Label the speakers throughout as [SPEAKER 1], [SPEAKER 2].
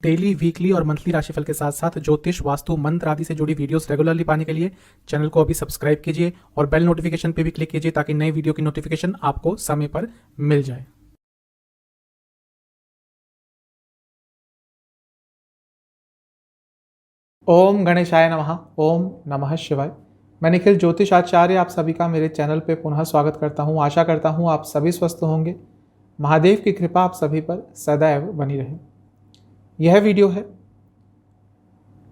[SPEAKER 1] Daily, weekly और monthly राशिफल के साथ साथ ज्योतिष, वास्तु, मंत्र आदि से जुड़ी वीडियोस रेगुलरली पाने के लिए चैनल को अभी सब्सक्राइब कीजिए और बेल नोटिफिकेशन पे भी क्लिक कीजिए ताकि नई वीडियो की नोटिफिकेशन आपको समय पर मिल जाए।
[SPEAKER 2] ओम गणेशाय नमः। ओम नमः शिवाय। मैं निखिल ज्योतिष आचार्य आप सभी का मेरे चैनल पे पुनः स्वागत करता हूँ। आशा करता हूँ आप सभी स्वस्थ होंगे। महादेव की कृपा आप सभी पर सदैव बनी रहे। यह वीडियो है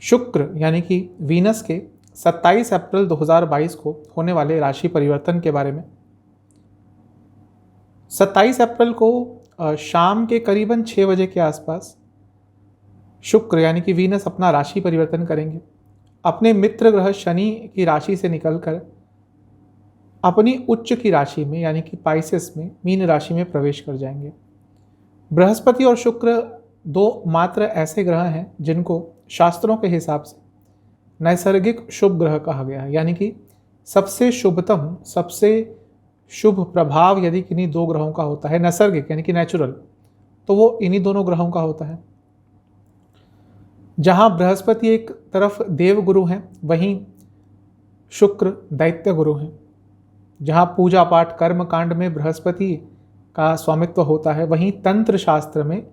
[SPEAKER 2] शुक्र यानी कि वीनस के 27 अप्रैल 2022 को होने वाले राशि परिवर्तन के बारे में। 27 अप्रैल को शाम के करीबन 6 बजे के आसपास शुक्र यानी कि वीनस अपना राशि परिवर्तन करेंगे। अपने मित्र ग्रह शनि की राशि से निकलकर अपनी उच्च की राशि में यानी कि पाइसेस में, मीन राशि में प्रवेश कर जाएंगे। बृहस्पति और शुक्र दो मात्र ऐसे ग्रह हैं जिनको शास्त्रों के हिसाब से नैसर्गिक शुभ ग्रह कहा गया है, यानी कि सबसे शुभतम, सबसे शुभ प्रभाव यदि किन्हीं दो ग्रहों का होता है नैसर्गिक यानी कि नेचुरल, तो वो इन्हीं दोनों ग्रहों का होता है। जहां बृहस्पति एक तरफ देव गुरु हैं, वहीं शुक्र दैत्य गुरु हैं। जहाँ पूजा पाठ कर्म कांड में बृहस्पति का स्वामित्व होता है, वहीं तंत्र शास्त्र में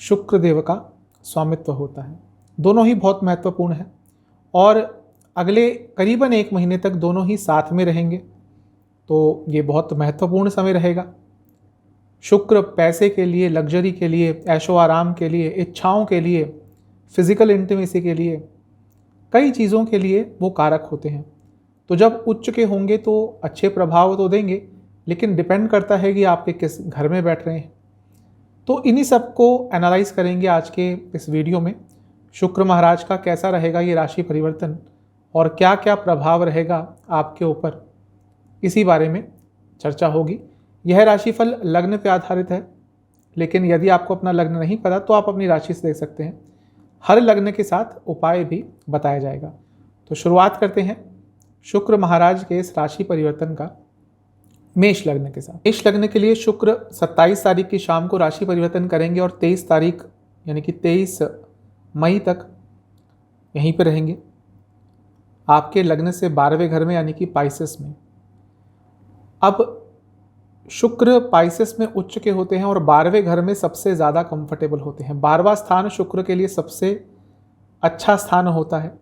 [SPEAKER 2] शुक्र देव का स्वामित्व होता है। दोनों ही बहुत महत्वपूर्ण है और अगले करीबन 1 महीने तक दोनों ही साथ में रहेंगे, तो ये बहुत महत्वपूर्ण समय रहेगा। शुक्र पैसे के लिए, लग्जरी के लिए, ऐशो आराम के लिए, इच्छाओं के लिए, फिजिकल इंटीमेसी के लिए, कई चीज़ों के लिए वो कारक होते हैं। तो जब उच्च के होंगे तो अच्छे प्रभाव तो देंगे, लेकिन डिपेंड करता है कि आपके किस घर में बैठ रहे हैं। तो इन्हीं सब को एनालाइज करेंगे आज के इस वीडियो में। शुक्र महाराज का कैसा रहेगा ये राशि परिवर्तन और क्या क्या प्रभाव रहेगा आपके ऊपर, इसी बारे में चर्चा होगी। यह राशिफल लग्न पे आधारित है, लेकिन यदि आपको अपना लग्न नहीं पता तो आप अपनी राशि से देख सकते हैं। हर लग्न के साथ उपाय भी बताया जाएगा। तो शुरुआत करते हैं शुक्र महाराज के इस राशि परिवर्तन का मेष लग्न के साथ। मेष लग्न के लिए शुक्र 27 तारीख की शाम को राशि परिवर्तन करेंगे और 23 तारीख यानी कि 23 मई तक यहीं पर रहेंगे, आपके लग्न से 12वें घर में यानी कि पाइसेस में। अब शुक्र पाइसेस में उच्च के होते हैं और 12वें घर में सबसे ज़्यादा कंफर्टेबल होते हैं। 12वां स्थान शुक्र के लिए सबसे अच्छा स्थान होता है।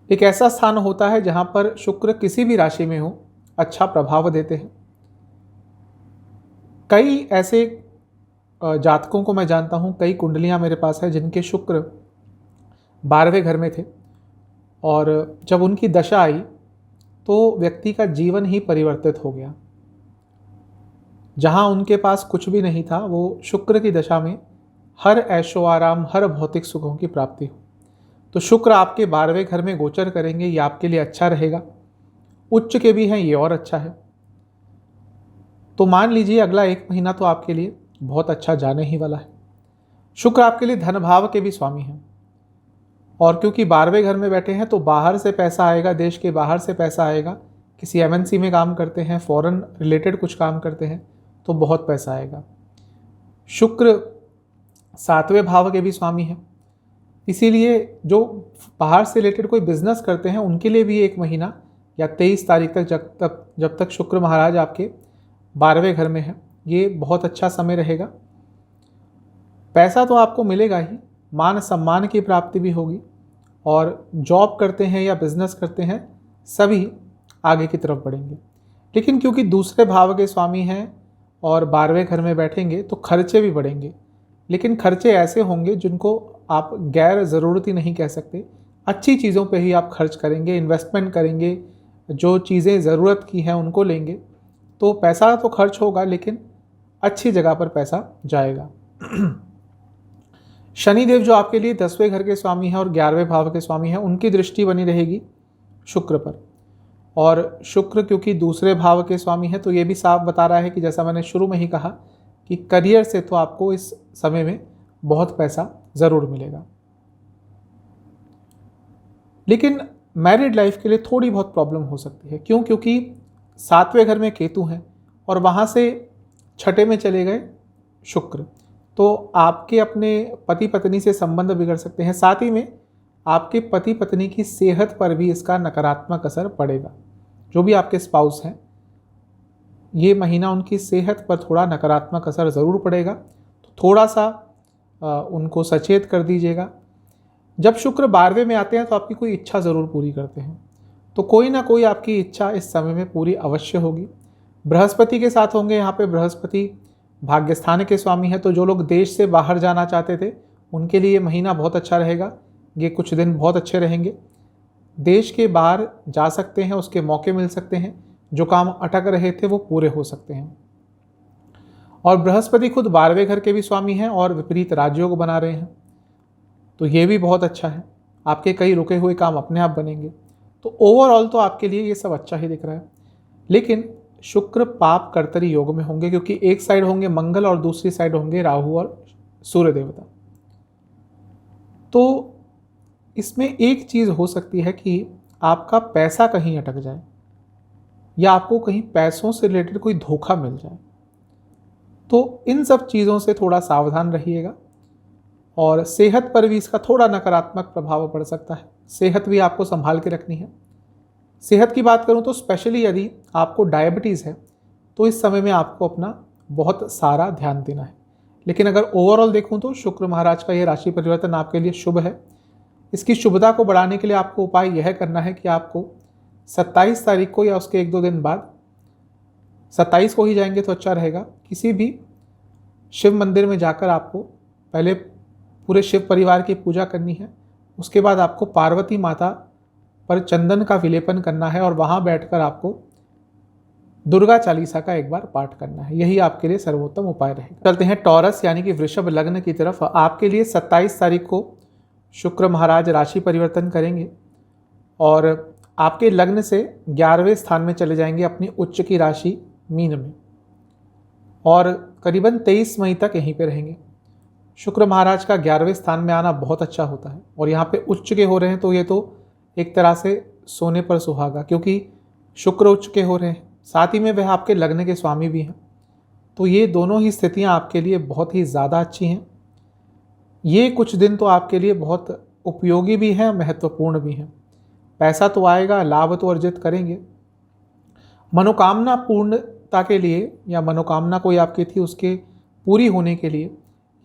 [SPEAKER 2] एक ऐसा स्थान होता है जहां पर शुक्र किसी भी राशि में हो अच्छा प्रभाव देते हैं। कई ऐसे जातकों को मैं जानता हूं, कई कुंडलियां मेरे पास है जिनके शुक्र 12वें घर में थे और जब उनकी दशा आई तो व्यक्ति का जीवन ही परिवर्तित हो गया। जहां उनके पास कुछ भी नहीं था, वो शुक्र की दशा में हर ऐशो आराम, हर भौतिक सुखों की प्राप्ति हो। तो शुक्र आपके 12वें घर में गोचर करेंगे, ये आपके लिए अच्छा रहेगा। उच्च के भी हैं, ये और अच्छा है। तो मान लीजिए अगला 1 महीना तो आपके लिए बहुत अच्छा जाने ही वाला है। शुक्र आपके लिए धन भाव के भी स्वामी हैं और क्योंकि 12वें घर में बैठे हैं तो बाहर से पैसा आएगा, देश के बाहर से पैसा आएगा। किसी MNC में काम करते हैं, फॉरेन रिलेटेड कुछ काम करते हैं तो बहुत पैसा आएगा। शुक्र 7वें भाव के भी स्वामी हैं, इसीलिए जो बाहर से रिलेटेड कोई बिजनेस करते हैं उनके लिए भी 1 महीना या 23 तारीख तक जब तक शुक्र महाराज आपके 12वें घर में है, ये बहुत अच्छा समय रहेगा। पैसा तो आपको मिलेगा ही, मान सम्मान की प्राप्ति भी होगी और जॉब करते हैं या बिजनेस करते हैं सभी आगे की तरफ बढ़ेंगे। लेकिन क्योंकि दूसरे भाव के स्वामी हैं और 12वें घर में बैठेंगे तो खर्चे भी बढ़ेंगे, लेकिन खर्चे ऐसे होंगे जिनको आप गैर ज़रूरती नहीं कह सकते। अच्छी चीज़ों पे ही आप खर्च करेंगे, इन्वेस्टमेंट करेंगे, जो चीज़ें ज़रूरत की हैं उनको लेंगे। तो पैसा तो खर्च होगा लेकिन अच्छी जगह पर पैसा जाएगा। शनिदेव जो आपके लिए 10वें घर के स्वामी हैं और 11वें भाव के स्वामी हैं, उनकी दृष्टि बनी रहेगी शुक्र पर। और शुक्र क्योंकि दूसरे भाव के स्वामी हैं तो ये भी साफ बता रहा है कि जैसा मैंने शुरू में ही कहा कि करियर से तो आपको इस समय में बहुत पैसा ज़रूर मिलेगा। लेकिन मैरिड लाइफ के लिए थोड़ी बहुत प्रॉब्लम हो सकती है। क्यों? क्योंकि 7वें घर में केतु हैं और वहाँ से 6ठे में चले गए शुक्र। तो आपके अपने पति पत्नी से संबंध बिगड़ सकते हैं। साथ ही में आपके पति पत्नी की सेहत पर भी इसका नकारात्मक असर पड़ेगा। जो भी आपके स्पाउस हैं, ये महीना उनकी सेहत पर थोड़ा नकारात्मक असर ज़रूर पड़ेगा, तो थोड़ा सा उनको सचेत कर दीजिएगा। जब शुक्र 12वें में आते हैं तो आपकी कोई इच्छा ज़रूर पूरी करते हैं, तो कोई ना कोई आपकी इच्छा इस समय में पूरी अवश्य होगी। बृहस्पति के साथ होंगे, यहाँ पे बृहस्पति भाग्यस्थान के स्वामी है, तो जो लोग देश से बाहर जाना चाहते थे उनके लिए ये महीना बहुत अच्छा रहेगा। ये कुछ दिन बहुत अच्छे रहेंगे, देश के बाहर जा सकते हैं, उसके मौके मिल सकते हैं, जो काम अटक रहे थे वो पूरे हो सकते हैं। और बृहस्पति खुद 12वें घर के भी स्वामी हैं और विपरीत राजयोग बना रहे हैं, तो ये भी बहुत अच्छा है। आपके कई रुके हुए काम अपने आप बनेंगे। तो ओवरऑल तो आपके लिए ये सब अच्छा ही दिख रहा है। लेकिन शुक्र पाप कर्तरी योग में होंगे, क्योंकि एक साइड होंगे मंगल और दूसरी साइड होंगे राहु और सूर्य देवता। तो इसमें एक चीज़ हो सकती है कि आपका पैसा कहीं अटक जाए या आपको कहीं पैसों से रिलेटेड कोई धोखा मिल जाए। तो इन सब चीज़ों से थोड़ा सावधान रहिएगा। और सेहत पर भी इसका थोड़ा नकारात्मक प्रभाव पड़ सकता है। सेहत भी आपको संभाल के रखनी है। सेहत की बात करूं तो स्पेशली यदि आपको डायबिटीज़ है तो इस समय में आपको अपना बहुत सारा ध्यान देना है। लेकिन अगर ओवरऑल देखूं तो शुक्र महाराज का यह राशि परिवर्तन आपके लिए शुभ है। इसकी शुभता को बढ़ाने के लिए आपको उपाय यह करना है कि आपको 27 तारीख को या उसके 1-2 दिन बाद, 27 को ही जाएंगे तो अच्छा रहेगा, किसी भी शिव मंदिर में जाकर आपको पहले पूरे शिव परिवार की पूजा करनी है। उसके बाद आपको पार्वती माता पर चंदन का विलेपन करना है और वहाँ बैठकर आपको दुर्गा चालीसा का एक बार पाठ करना है। यही आपके लिए सर्वोत्तम उपाय रहेगा। चलते हैं टॉरस यानी कि वृषभ लग्न की तरफ। आपके लिए 27 तारीख को शुक्र महाराज राशि परिवर्तन करेंगे और आपके लग्न से 11वें स्थान में चले जाएंगे अपनी उच्च की राशि मीन में, और करीबन 23 मई तक यहीं पे रहेंगे। शुक्र महाराज का 11वें स्थान में आना बहुत अच्छा होता है, और यहाँ पे उच्च के हो रहे हैं तो ये तो एक तरह से सोने पर सुहागा, क्योंकि शुक्र उच्च के हो रहे हैं, साथ ही में वह आपके लग्न के स्वामी भी हैं। तो ये दोनों ही स्थितियाँ आपके लिए बहुत ही ज़्यादा अच्छी हैं। ये कुछ दिन तो आपके लिए बहुत उपयोगी भी हैं, महत्वपूर्ण भी हैं। पैसा तो आएगा, लाभ तो अर्जित करेंगे। मनोकामना पूर्णता के लिए या मनोकामना कोई आपकी थी उसके पूरी होने के लिए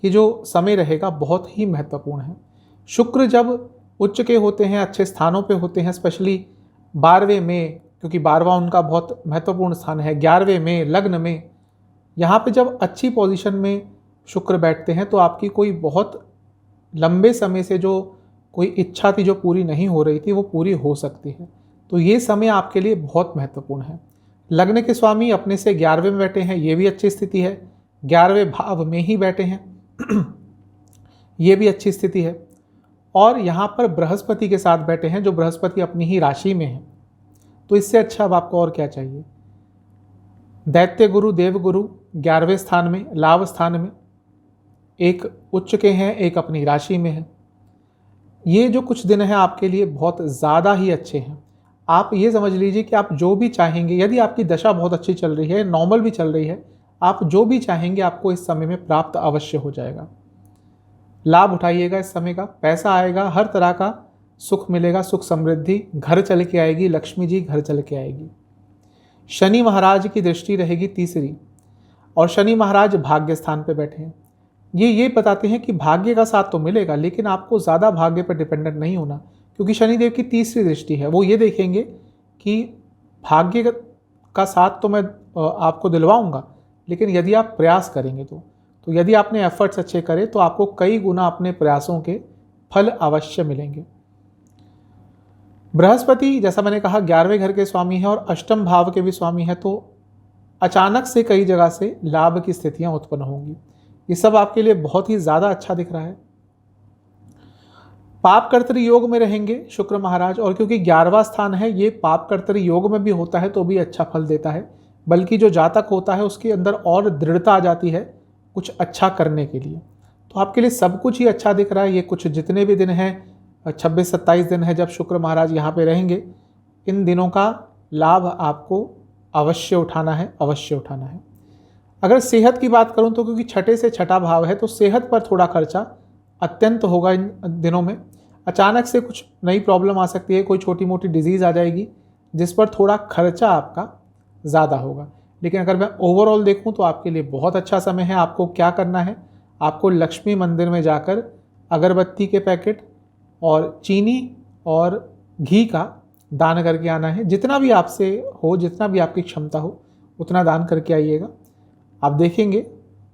[SPEAKER 2] ये जो समय रहेगा बहुत ही महत्वपूर्ण है। शुक्र जब उच्च के होते हैं, अच्छे स्थानों पे होते हैं, स्पेशली 12वें में, क्योंकि 12वां उनका बहुत महत्वपूर्ण स्थान है, 11वें में, लग्न में, यहाँ पे जब अच्छी पोजीशन में शुक्र बैठते हैं तो आपकी कोई बहुत लंबे समय से जो कोई इच्छा थी जो पूरी नहीं हो रही थी वो पूरी हो सकती है। तो ये समय आपके लिए बहुत महत्वपूर्ण है। लग्न के स्वामी अपने से 11वें में बैठे हैं, ये भी अच्छी स्थिति है। 11वें भाव में ही बैठे हैं ये भी अच्छी स्थिति है। और यहाँ पर बृहस्पति के साथ बैठे हैं, जो बृहस्पति अपनी ही राशि में है। तो इससे अच्छा अब आपको और क्या चाहिए। दैत्य गुरु, देव गुरु 11वें स्थान में, लाभ स्थान में, एक उच्च के हैं, एक अपनी राशि में है। ये जो कुछ दिन हैं आपके लिए बहुत ज़्यादा ही अच्छे हैं। आप ये समझ लीजिए कि आप जो भी चाहेंगे, यदि आपकी दशा बहुत अच्छी चल रही है, नॉर्मल भी चल रही है, आप जो भी चाहेंगे आपको इस समय में प्राप्त अवश्य हो जाएगा। लाभ उठाइएगा इस समय का, पैसा आएगा, हर तरह का सुख मिलेगा, सुख समृद्धि घर चल के आएगी, लक्ष्मी जी घर चल के आएगी। शनि महाराज की दृष्टि रहेगी तीसरी, और शनि महाराज भाग्य स्थान पे बैठे हैं। ये बताते हैं कि भाग्य का साथ तो मिलेगा, लेकिन आपको ज़्यादा भाग्य पर डिपेंडेंट नहीं होना, क्योंकि शनिदेव की तीसरी दृष्टि है। वो ये देखेंगे कि भाग्य का साथ तो मैं आपको दिलवाऊंगा, लेकिन यदि आप प्रयास करेंगे तो यदि आपने एफर्ट्स अच्छे करे तो आपको कई गुना अपने प्रयासों के फल अवश्य मिलेंगे। बृहस्पति जैसा मैंने कहा 11वें घर के स्वामी हैं और अष्टम भाव के भी स्वामी हैं, तो अचानक से कई जगह से लाभ की स्थितियां उत्पन्न होंगी। ये सब आपके लिए बहुत ही ज़्यादा अच्छा दिख रहा है। पाप कर्तरी योग में रहेंगे शुक्र महाराज, और क्योंकि 11वां स्थान है, ये पाप कर्तरी योग में भी होता है तो भी अच्छा फल देता है, बल्कि जो जातक होता है उसके अंदर और दृढ़ता आ जाती है कुछ अच्छा करने के लिए। तो आपके लिए सब कुछ ही अच्छा दिख रहा है। ये कुछ जितने भी दिन हैं, 26-27 दिन है जब शुक्र महाराज यहाँ पे रहेंगे, इन दिनों का लाभ आपको अवश्य उठाना है, अवश्य उठाना है। अगर सेहत की बात करूं तो क्योंकि छठे से छठा भाव है तो सेहत पर थोड़ा खर्चा अत्यंत होगा इन दिनों में। अचानक से कुछ नई प्रॉब्लम आ सकती है, कोई छोटी मोटी डिजीज़ आ जाएगी जिस पर थोड़ा खर्चा आपका ज़्यादा होगा। लेकिन अगर मैं ओवरऑल देखूं तो आपके लिए बहुत अच्छा समय है। आपको क्या करना है, आपको लक्ष्मी मंदिर में जाकर अगरबत्ती के पैकेट और चीनी और घी का दान करके आना है। जितना भी आपसे हो, जितना भी आपकी क्षमता हो उतना दान करके आइएगा। आप देखेंगे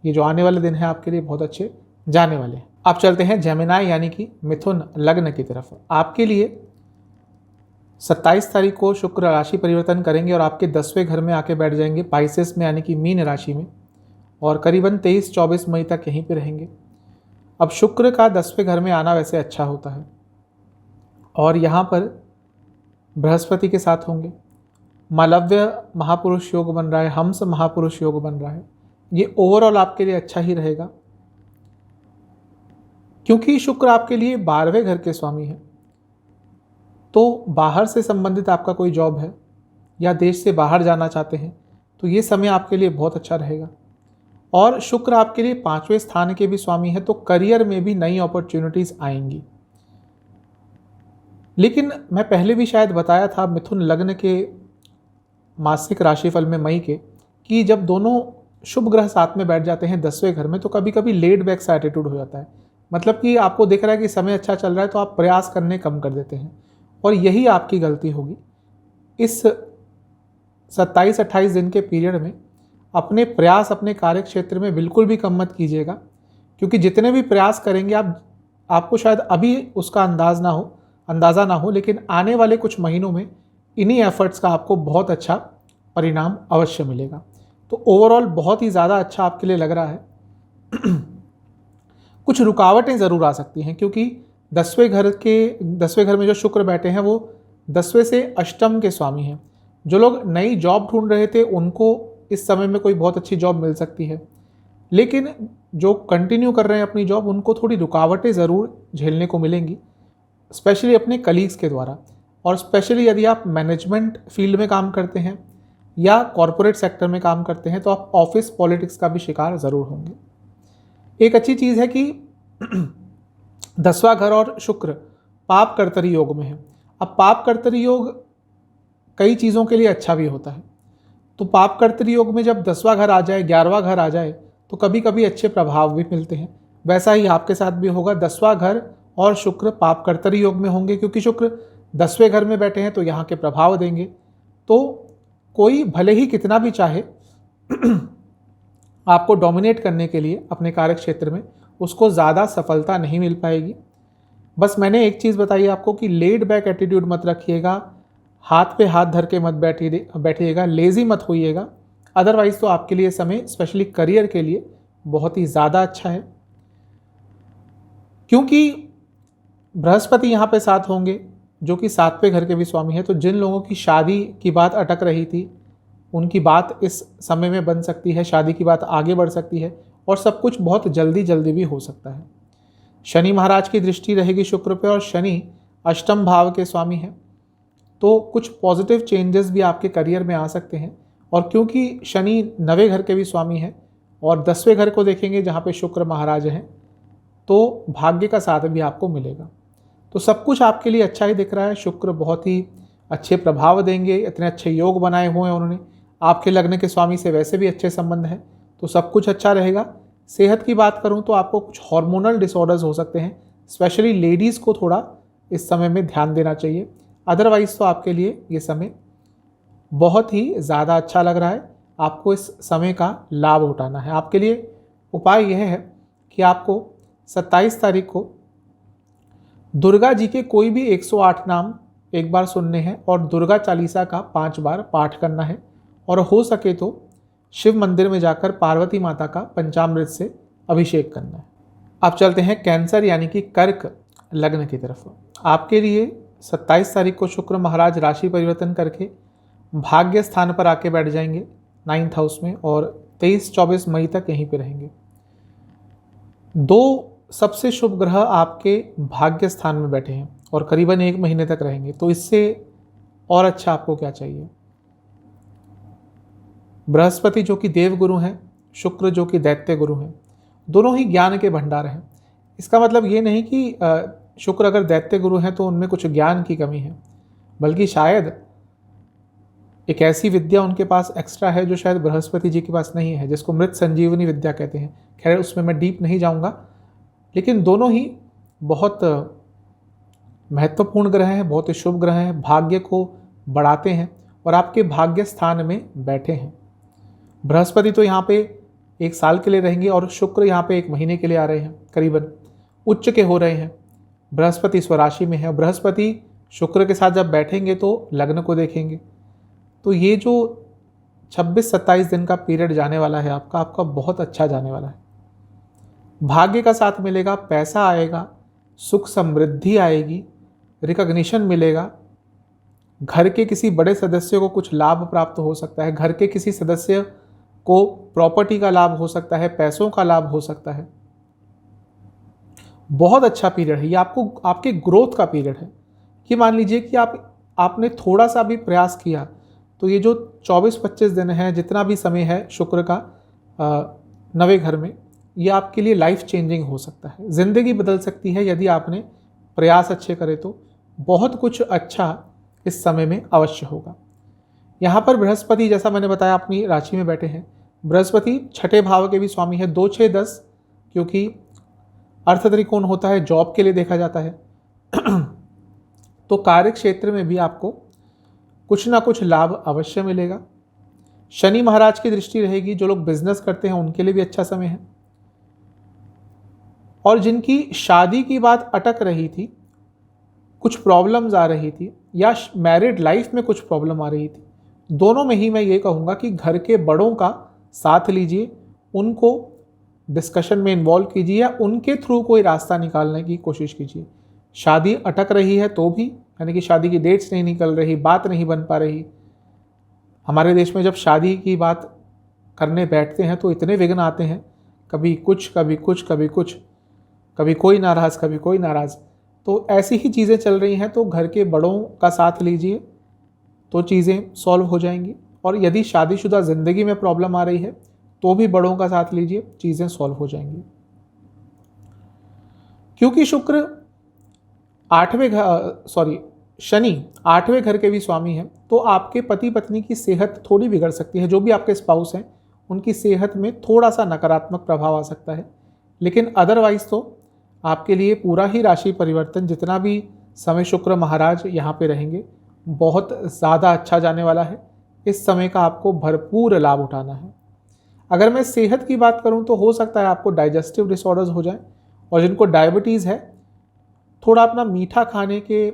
[SPEAKER 2] ये जो आने वाले दिन है आपके लिए बहुत अच्छे जाने वाले हैं। आप चलते हैं जेमिनाई यानी कि मिथुन लग्न की तरफ। आपके लिए 27 तारीख को शुक्र राशि परिवर्तन करेंगे और आपके 10वें घर में आके बैठ जाएंगे पाइसेस में यानी कि मीन राशि में, और करीबन 23-24 मई तक यहीं पे रहेंगे। अब शुक्र का 10वें घर में आना वैसे अच्छा होता है और यहाँ पर बृहस्पति के साथ होंगे। मालव्य महापुरुष योग बन रहा है, हंस महापुरुष योग बन रहा है। ये ओवरऑल आपके लिए अच्छा ही रहेगा क्योंकि शुक्र आपके लिए 12वें घर के स्वामी हैं। तो बाहर से संबंधित आपका कोई जॉब है या देश से बाहर जाना चाहते हैं तो ये समय आपके लिए बहुत अच्छा रहेगा। और शुक्र आपके लिए 5वें स्थान के भी स्वामी है तो करियर में भी नई अपॉर्चुनिटीज़ आएंगी। लेकिन मैं पहले भी शायद बताया था मिथुन लग्न के मासिक राशिफल में मई के कि जब दोनों शुभ ग्रह साथ में बैठ जाते हैं 10वें घर में तो कभी कभी लेड बैक सा एटीट्यूड हो जाता है। मतलब कि आपको दिख रहा है कि समय अच्छा चल रहा है तो आप प्रयास करने कम कर देते हैं और यही आपकी गलती होगी। इस 27-28 दिन के पीरियड में अपने प्रयास अपने कार्य क्षेत्र में बिल्कुल भी कम मत कीजिएगा क्योंकि जितने भी प्रयास करेंगे आपको शायद अभी उसका अंदाज़ा ना हो लेकिन आने वाले कुछ महीनों में इन्हीं एफर्ट्स का आपको बहुत अच्छा परिणाम अवश्य मिलेगा। तो ओवरऑल बहुत ही ज़्यादा अच्छा आपके लिए लग रहा है। कुछ रुकावटें ज़रूर आ सकती हैं क्योंकि 10वें घर में जो शुक्र बैठे हैं वो 10वें से अष्टम के स्वामी हैं। जो लोग नई जॉब ढूंढ रहे थे उनको इस समय में कोई बहुत अच्छी जॉब मिल सकती है, लेकिन जो कंटिन्यू कर रहे हैं अपनी जॉब उनको थोड़ी रुकावटें ज़रूर झेलने को मिलेंगी, स्पेशली अपने कलीग्स के द्वारा। और स्पेशली यदि आप मैनेजमेंट फील्ड में काम करते हैं या कॉरपोरेट सेक्टर में काम करते हैं तो आप ऑफिस पॉलिटिक्स का भी शिकार ज़रूर होंगे। एक अच्छी चीज़ है कि 10वां घर और शुक्र पाप कर्तरी योग में है। अब पाप कर्तरी योग कई चीज़ों के लिए अच्छा भी होता है, तो पाप कर्तरी योग में जब 10वां घर आ जाए, 11वां घर आ जाए तो कभी कभी अच्छे प्रभाव भी मिलते हैं। वैसा ही आपके साथ भी होगा। 10वां घर और शुक्र पाप कर्तरी योग में होंगे क्योंकि शुक्र 10वें घर में बैठे हैं तो यहाँ के प्रभाव देंगे। तो कोई भले ही कितना भी चाहे आपको डोमिनेट करने के लिए अपने कार्य क्षेत्र में, उसको ज़्यादा सफलता नहीं मिल पाएगी। बस मैंने एक चीज़ बताई आपको कि लेड बैक एटीट्यूड मत रखिएगा, हाथ पे हाथ धर के मत बैठिएगा, लेज़ी मत होइएगा। अदरवाइज़ तो आपके लिए समय स्पेशली करियर के लिए बहुत ही ज़्यादा अच्छा है क्योंकि बृहस्पति यहाँ पे साथ होंगे जो कि 7वें घर के भी स्वामी है। तो जिन लोगों की शादी की बात अटक रही थी उनकी बात इस समय में बन सकती है, शादी की बात आगे बढ़ सकती है और सब कुछ बहुत जल्दी भी हो सकता है। शनि महाराज की दृष्टि रहेगी शुक्र पे और शनि अष्टम भाव के स्वामी हैं तो कुछ पॉजिटिव चेंजेस भी आपके करियर में आ सकते हैं। और क्योंकि शनि 9वें घर के भी स्वामी हैं और 10वें घर को देखेंगे जहाँ पे शुक्र महाराज हैं तो भाग्य का साथ भी आपको मिलेगा। तो सब कुछ आपके लिए अच्छा ही दिख रहा है। शुक्र बहुत ही अच्छे प्रभाव देंगे, इतने अच्छे योग बनाए हुए हैं उन्होंने। आपके लग्न के स्वामी से वैसे भी अच्छे संबंध हैं तो सब कुछ अच्छा रहेगा। सेहत की बात करूं तो आपको कुछ हार्मोनल डिसऑर्डर्स हो सकते हैं, स्पेशली लेडीज़ को थोड़ा इस समय में ध्यान देना चाहिए। अदरवाइज़ तो आपके लिए ये समय बहुत ही ज़्यादा अच्छा लग रहा है। आपको इस समय का लाभ उठाना है। आपके लिए उपाय यह है कि आपको 27 तारीख को दुर्गा जी के कोई भी 108 नाम एक बार सुनने हैं और दुर्गा चालीसा का 5 बार पाठ करना है और हो सके तो शिव मंदिर में जाकर पार्वती माता का पंचामृत से अभिषेक करना है। अब चलते हैं कैंसर यानी कि कर्क लग्न की तरफ। आपके लिए 27 तारीख को शुक्र महाराज राशि परिवर्तन करके भाग्य स्थान पर आके बैठ जाएंगे 9th हाउस में और 23-24 मई तक यहीं पे रहेंगे। दो सबसे शुभ ग्रह आपके भाग्य स्थान में बैठे हैं और करीबन 1 महीने तक रहेंगे, तो इससे और अच्छा आपको क्या चाहिए। बृहस्पति जो कि देवगुरु हैं, शुक्र जो कि दैत्य गुरु हैं, दोनों ही ज्ञान के भंडार हैं। इसका मतलब ये नहीं कि शुक्र अगर दैत्य गुरु हैं तो उनमें कुछ ज्ञान की कमी है, बल्कि शायद एक ऐसी विद्या उनके पास एक्स्ट्रा है जो शायद बृहस्पति जी के पास नहीं है, जिसको मृत संजीवनी विद्या कहते हैं। खैर उसमें मैं डीप नहीं जाऊंगा, लेकिन दोनों ही बहुत महत्वपूर्ण ग्रह हैं, बहुत ही शुभ ग्रह हैं, भाग्य को बढ़ाते हैं और आपके भाग्य स्थान में बैठे हैं। बृहस्पति तो यहाँ पे 1 साल के लिए रहेंगे और शुक्र यहाँ पे 1 महीने के लिए आ रहे हैं, करीबन उच्च के हो रहे हैं। बृहस्पति स्वराशि में है और बृहस्पति शुक्र के साथ जब बैठेंगे तो लग्न को देखेंगे। तो ये जो 26-27 दिन का पीरियड जाने वाला है आपका बहुत अच्छा जाने वाला है। भाग्य का साथ मिलेगा, पैसा आएगा, सुख समृद्धि आएगी, रिकॉग्निशन मिलेगा, घर के किसी बड़े सदस्य को कुछ लाभ प्राप्त हो सकता है, घर के किसी सदस्य को प्रॉपर्टी का लाभ हो सकता है, पैसों का लाभ हो सकता है। बहुत अच्छा पीरियड है ये, आपको आपके ग्रोथ का पीरियड है। ये मान लीजिए कि आपने थोड़ा सा भी प्रयास किया तो ये जो 24-25 दिन है, जितना भी समय है शुक्र का 9वें घर में, ये आपके लिए लाइफ चेंजिंग हो सकता है। ज़िंदगी बदल सकती है यदि आपने प्रयास अच्छे करे तो बहुत कुछ अच्छा इस समय में अवश्य होगा। यहाँ पर बृहस्पति, जैसा मैंने बताया, अपनी राशि में बैठे हैं। बृहस्पति 6ठे भाव के भी स्वामी है, 2, 6, 10, क्योंकि अर्थ त्रिकोण होता है, जॉब के लिए देखा जाता है। तो कार्य क्षेत्र में भी आपको कुछ ना कुछ लाभ अवश्य मिलेगा। शनि महाराज की दृष्टि रहेगी, जो लोग बिजनेस करते हैं उनके लिए भी अच्छा समय है। और जिनकी शादी की बात अटक रही थी, कुछ प्रॉब्लम्स आ रही थी, या मैरिड लाइफ में कुछ प्रॉब्लम आ रही थी, दोनों में ही मैं ये कहूँगा कि घर के बड़ों का साथ लीजिए, उनको डिस्कशन में इन्वॉल्व कीजिए या उनके थ्रू कोई रास्ता निकालने की कोशिश कीजिए। शादी अटक रही है तो भी, यानी कि शादी की डेट्स नहीं निकल रही, बात नहीं बन पा रही। हमारे देश में जब शादी की बात करने बैठते हैं तो इतने विघ्न आते हैं, कभी कुछ कभी कुछ कभी कुछ, कभी कोई नाराज़ कभी कोई नाराज़। तो ऐसी ही चीज़ें चल रही हैं, तो घर के बड़ों का साथ लीजिए तो चीज़ें सॉल्व हो जाएंगी। और यदि शादीशुदा ज़िंदगी में प्रॉब्लम आ रही है तो भी बड़ों का साथ लीजिए, चीज़ें सॉल्व हो जाएंगी। क्योंकि शुक्र शनि 8वें घर के भी स्वामी हैं, तो आपके पति पत्नी की सेहत थोड़ी बिगड़ सकती है। जो भी आपके स्पाउस हैं उनकी सेहत में थोड़ा सा नकारात्मक प्रभाव आ सकता है, लेकिन अदरवाइज तो आपके लिए पूरा ही राशि परिवर्तन, जितना भी समय शुक्र महाराज यहाँ पे रहेंगे, बहुत ज़्यादा अच्छा जाने वाला है। इस समय का आपको भरपूर लाभ उठाना है। अगर मैं सेहत की बात करूँ तो हो सकता है आपको डाइजेस्टिव डिसऑर्डर्स हो जाए, और जिनको डायबिटीज़ है थोड़ा अपना मीठा खाने के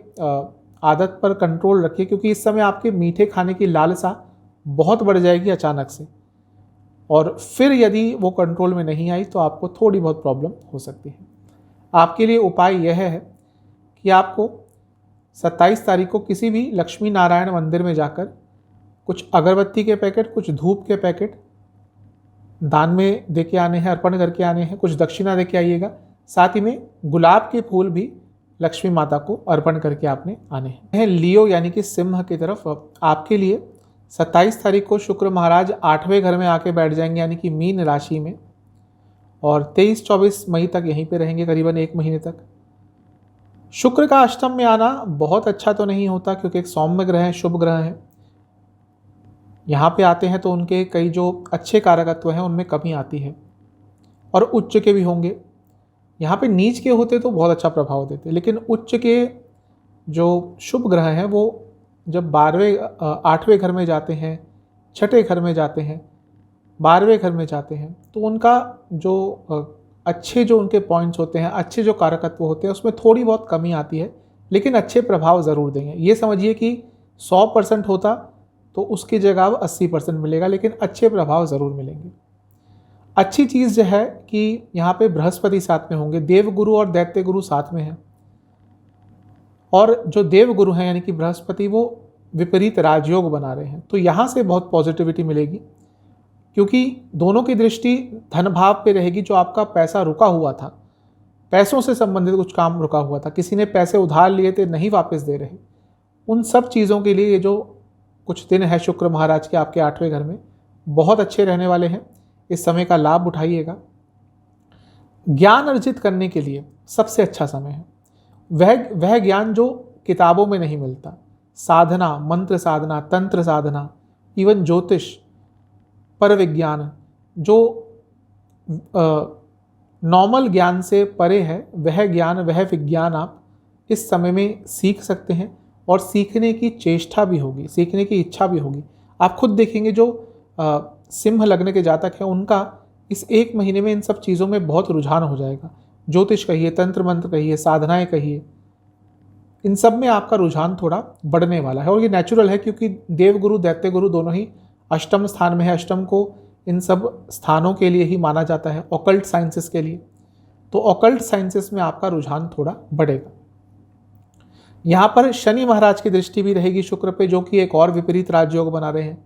[SPEAKER 2] आदत पर कंट्रोल रखिए, क्योंकि इस समय आपके मीठे खाने की लालसा बहुत बढ़ जाएगी अचानक से, और फिर यदि वो कंट्रोल में नहीं आई तो आपको थोड़ी बहुत प्रॉब्लम हो सकती है। आपके लिए उपाय यह है कि आपको 27 तारीख को किसी भी लक्ष्मी नारायण मंदिर में जाकर कुछ अगरबत्ती के पैकेट, कुछ धूप के पैकेट दान में दे के आने हैं, अर्पण करके आने हैं, कुछ दक्षिणा दे के आइएगा। साथ ही में गुलाब के फूल भी लक्ष्मी माता को अर्पण करके आपने आने हैं। लियो यानी कि सिंह की तरफ आपके लिए 27 तारीख को शुक्र महाराज 8वें घर में आके बैठ जाएंगे, यानी कि मीन राशि में, और 23-24 मई तक यहीं पे रहेंगे, करीबन 1 महीने तक। शुक्र का अष्टम में आना बहुत अच्छा तो नहीं होता, क्योंकि एक सौम्य ग्रह है, शुभ ग्रह है। यहाँ पे आते हैं तो उनके कई जो अच्छे कारकत्व हैं उनमें कमी आती है, और उच्च के भी होंगे। यहाँ पे नीच के होते तो बहुत अच्छा प्रभाव देते, लेकिन उच्च के जो शुभ ग्रह हैं वो जब 8वें घर में जाते हैं, 6ठे घर में जाते हैं, 12वें घर में जाते हैं, तो उनका जो अच्छे जो उनके पॉइंट्स होते हैं, अच्छे जो कारकत्व होते हैं, उसमें थोड़ी बहुत कमी आती है, लेकिन अच्छे प्रभाव ज़रूर देंगे। ये समझिए कि 100% होता तो उसकी जगह अब 80% मिलेगा, लेकिन अच्छे प्रभाव ज़रूर मिलेंगे। अच्छी चीज़ जो है कि यहाँ पे बृहस्पति साथ में होंगे, देवगुरु और दैत्य गुरु साथ में हैं, और जो देवगुरु हैं यानी कि बृहस्पति, वो विपरीत राजयोग बना रहे हैं। तो यहाँ से बहुत पॉजिटिविटी मिलेगी, क्योंकि दोनों की दृष्टि धन भाव पे रहेगी। जो आपका पैसा रुका हुआ था, पैसों से संबंधित कुछ काम रुका हुआ था, किसी ने पैसे उधार लिए थे नहीं वापस दे रहे, उन सब चीज़ों के लिए ये जो कुछ दिन है शुक्र महाराज के आपके 8वें घर में बहुत अच्छे रहने वाले हैं। इस समय का लाभ उठाइएगा। ज्ञान अर्जित करने के लिए सबसे अच्छा समय है। वह ज्ञान जो किताबों में नहीं मिलता, साधना, मंत्र साधना, तंत्र साधना, इवन ज्योतिष, पर विज्ञान, जो नॉर्मल ज्ञान से परे है, वह ज्ञान, वह विज्ञान आप इस समय में सीख सकते हैं और सीखने की चेष्टा भी होगी, सीखने की इच्छा भी होगी। आप खुद देखेंगे जो सिंह लग्न के जातक हैं उनका इस 1 महीने में इन सब चीज़ों में बहुत रुझान हो जाएगा। ज्योतिष कहिए, तंत्र मंत्र कहिए, साधनाएं कहिए, इन सब में आपका रुझान थोड़ा बढ़ने वाला है और ये नेचुरल है क्योंकि देवगुरु दैत्य गुरु दोनों ही अष्टम स्थान में है। अष्टम को इन सब स्थानों के लिए ही माना जाता है, ऑकल्ट साइंसेस के लिए। तो ऑकल्ट साइंसेस में आपका रुझान थोड़ा बढ़ेगा। यहाँ पर शनि महाराज की दृष्टि भी रहेगी शुक्र पे, जो कि एक और विपरीत राजयोग बना रहे हैं।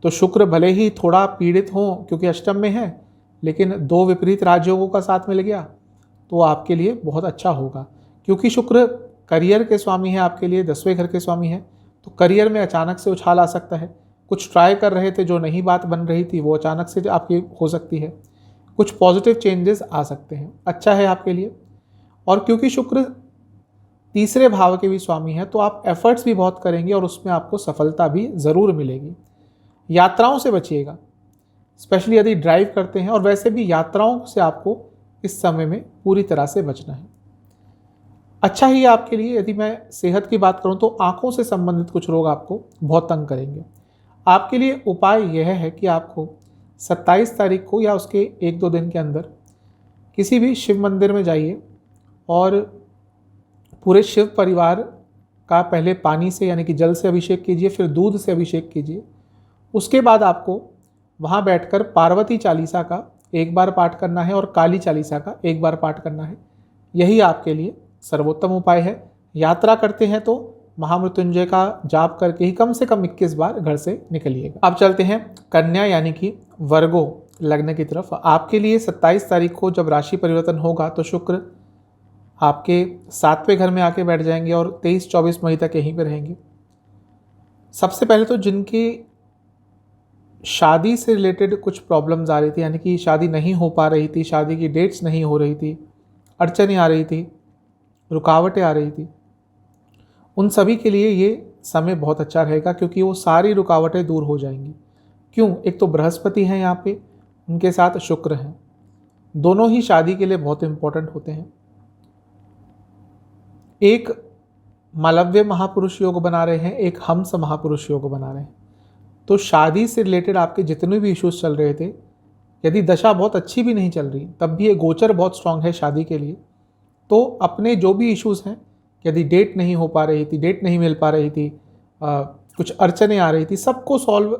[SPEAKER 2] तो शुक्र भले ही थोड़ा पीड़ित हो क्योंकि अष्टम में है, लेकिन 2 विपरीत राजयोगों का साथ मिल गया तो आपके लिए बहुत अच्छा होगा। क्योंकि शुक्र करियर के स्वामी है, आपके लिए 10वें घर के स्वामी है, तो करियर में अचानक से उछाल आ सकता है। कुछ ट्राई कर रहे थे, जो नहीं बात बन रही थी वो अचानक से आपकी हो सकती है। कुछ पॉजिटिव चेंजेस आ सकते हैं, अच्छा है आपके लिए। और क्योंकि शुक्र 3रे भाव के भी स्वामी है तो आप एफर्ट्स भी बहुत करेंगे और उसमें आपको सफलता भी ज़रूर मिलेगी। यात्राओं से बचिएगा, स्पेशली यदि ड्राइव करते हैं, और वैसे भी यात्राओं से आपको इस समय में पूरी तरह से बचना है। अच्छा ही आपके लिए। यदि मैं सेहत की बात करूं तो आंखों से संबंधित कुछ रोग आपको बहुत तंग करेंगे। आपके लिए उपाय यह है कि आपको 27 तारीख को या उसके 1-2 दिन के अंदर किसी भी शिव मंदिर में जाइए और पूरे शिव परिवार का पहले पानी से यानी कि जल से अभिषेक कीजिए, फिर दूध से अभिषेक कीजिए। उसके बाद आपको वहाँ बैठकर पार्वती चालीसा का 1 बार पाठ करना है और काली चालीसा का 1 बार पाठ करना है। यही आपके लिए सर्वोत्तम उपाय है। यात्रा करते हैं तो महामृत्युंजय का जाप करके ही कम से कम 21 बार घर से निकलिएगा। अब चलते हैं कन्या यानी कि वर्गो लग्न की तरफ। आपके लिए 27 तारीख को जब राशि परिवर्तन होगा तो शुक्र आपके 7वें घर में आके बैठ जाएंगे और 23-24 मई तक यहीं पर रहेंगे। सबसे पहले तो जिनकी शादी से रिलेटेड कुछ प्रॉब्लम्स आ रही थी, यानी कि शादी नहीं हो पा रही थी, शादी की डेट्स नहीं हो रही थी, अड़चनें आ रही थी, रुकावटें आ रही थी, उन सभी के लिए ये समय बहुत अच्छा रहेगा क्योंकि वो सारी रुकावटें दूर हो जाएंगी। क्यों? एक तो बृहस्पति हैं यहाँ पे, उनके साथ शुक्र हैं, दोनों ही शादी के लिए बहुत इंपॉर्टेंट होते हैं। एक मालव्य महापुरुष योग बना रहे हैं, एक हंस महापुरुष योग बना रहे हैं। तो शादी से रिलेटेड आपके जितने भी इश्यूज चल रहे थे, यदि दशा बहुत अच्छी भी नहीं चल रही तब भी ये गोचर बहुत स्ट्रांग है शादी के लिए। तो अपने जो भी इश्यूज हैं, यदि डेट नहीं हो पा रही थी, डेट नहीं मिल पा रही थी, कुछ अड़चनें आ रही थी, सबको सॉल्व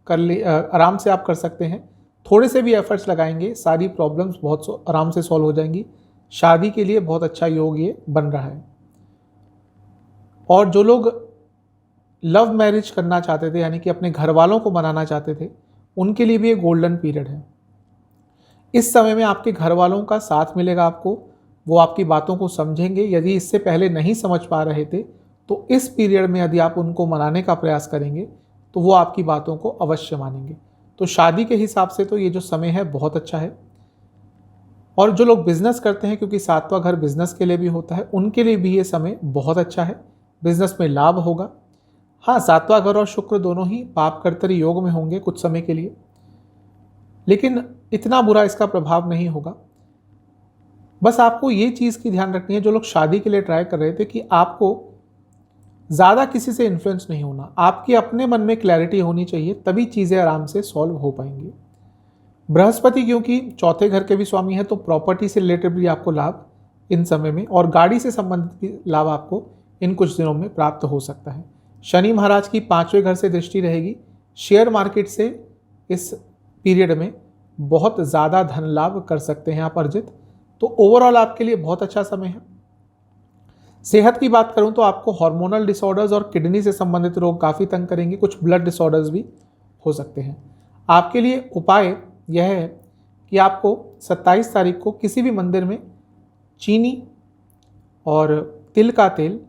[SPEAKER 2] कर ले, आराम से आप कर सकते हैं। थोड़े से भी एफर्ट्स लगाएंगे सारी प्रॉब्लम्स बहुत आराम से सॉल्व हो जाएंगी। शादी के लिए बहुत अच्छा योग ये बन रहा है। और जो लोग लव मैरिज करना चाहते थे, यानी कि अपने घर वालों को मनाना चाहते थे, उनके लिए भी एक गोल्डन पीरियड है। इस समय में आपके घर वालों का साथ मिलेगा आपको, वो आपकी बातों को समझेंगे। यदि इससे पहले नहीं समझ पा रहे थे तो इस पीरियड में यदि आप उनको मनाने का प्रयास करेंगे तो वो आपकी बातों को अवश्य मानेंगे। तो शादी के हिसाब से तो ये जो समय है बहुत अच्छा है। और जो लोग बिजनेस करते हैं, क्योंकि 7वां घर बिजनेस के लिए भी होता है, उनके लिए भी ये समय बहुत अच्छा है, बिजनेस में लाभ होगा। हाँ, 7वां घर और शुक्र दोनों ही पाप कर्तरी योग में होंगे कुछ समय के लिए, लेकिन इतना बुरा इसका प्रभाव नहीं होगा। बस आपको ये चीज़ की ध्यान रखनी है, जो लोग शादी के लिए ट्राई कर रहे थे, कि आपको ज़्यादा किसी से इन्फ्लुएंस नहीं होना, आपके अपने मन में क्लैरिटी होनी चाहिए, तभी चीज़ें आराम से सॉल्व हो पाएंगी। बृहस्पति क्योंकि 4थे घर के भी स्वामी है, तो प्रॉपर्टी से रिलेटेड भी आपको लाभ इन समय में, और गाड़ी से संबंधित भी लाभ आपको इन कुछ दिनों में प्राप्त हो सकता है। शनि महाराज की 5वें घर से दृष्टि रहेगी। शेयर मार्केट से इस पीरियड में बहुत ज़्यादा धन लाभ कर सकते हैं आप अर्जित। तो ओवरऑल आपके लिए बहुत अच्छा समय है। सेहत की बात करूं तो आपको हार्मोनल डिसऑर्डर्स और किडनी से संबंधित रोग काफ़ी तंग करेंगे, कुछ ब्लड डिसऑर्डर्स भी हो सकते हैं। आपके लिए उपाय यह है कि आपको 27 तारीख को किसी भी मंदिर में चीनी और तिल का तेल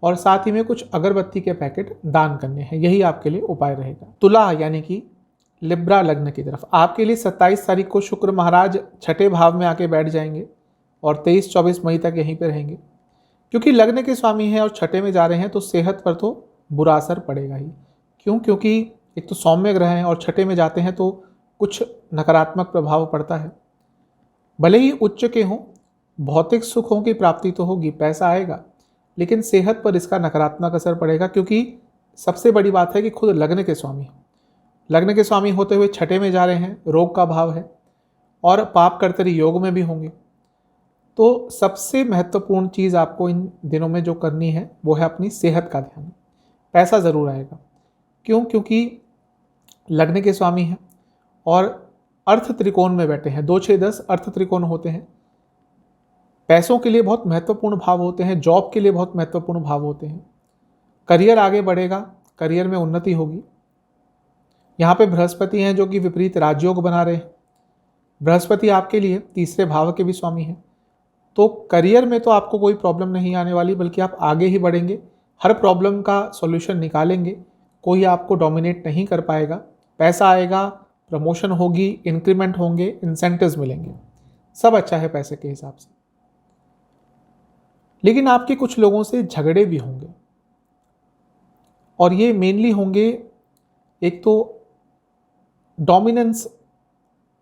[SPEAKER 2] और साथ ही में कुछ अगरबत्ती के पैकेट दान करने हैं, यही आपके लिए उपाय रहेगा। तुला यानी कि लिब्रा लग्न की तरफ आपके लिए 27 तारीख को शुक्र महाराज छठे भाव में आके बैठ जाएंगे और 23-24 मई तक यहीं पे रहेंगे। क्योंकि लग्न के स्वामी हैं और छठे में जा रहे हैं तो सेहत पर तो बुरा असर पड़ेगा ही। क्यों? क्योंकि एक तो सौम्य ग्रह हैं और छठे में जाते हैं तो कुछ नकारात्मक प्रभाव पड़ता है। भले ही उच्च के हों, भौतिक सुखों की प्राप्ति तो होगी, पैसा आएगा, लेकिन सेहत पर इसका नकारात्मक असर पड़ेगा। क्योंकि सबसे बड़ी बात है कि खुद लग्न के स्वामी, लग्न के स्वामी होते हुए छठे में जा रहे हैं, रोग का भाव है और पाप कर्तरी योग में भी होंगे। तो सबसे महत्वपूर्ण चीज़ आपको इन दिनों में जो करनी है वो है अपनी सेहत का ध्यान। पैसा ज़रूर आएगा। क्यों? क्योंकि लग्न के स्वामी हैं और अर्थ त्रिकोण में बैठे हैं। 2, 6, 10 अर्थ त्रिकोण होते हैं। पैसों के लिए बहुत महत्वपूर्ण भाव होते हैं, जॉब के लिए बहुत महत्वपूर्ण भाव होते हैं। करियर आगे बढ़ेगा, करियर में उन्नति होगी। यहाँ पे बृहस्पति हैं जो कि विपरीत राजयोग बना रहे हैं। बृहस्पति आपके लिए तीसरे भाव के भी स्वामी हैं। तो करियर में तो आपको कोई प्रॉब्लम नहीं आने वाली, बल्कि आप आगे ही बढ़ेंगे, हर प्रॉब्लम का सॉल्यूशन निकालेंगे, कोई आपको डोमिनेट नहीं कर पाएगा। पैसा आएगा, प्रमोशन होगी, इंक्रीमेंट होंगे, इंसेंटिव्स मिलेंगे, सब अच्छा है पैसे के हिसाब से। लेकिन आपके कुछ लोगों से झगड़े भी होंगे और ये मेनली होंगे एक तो डोमिनेंस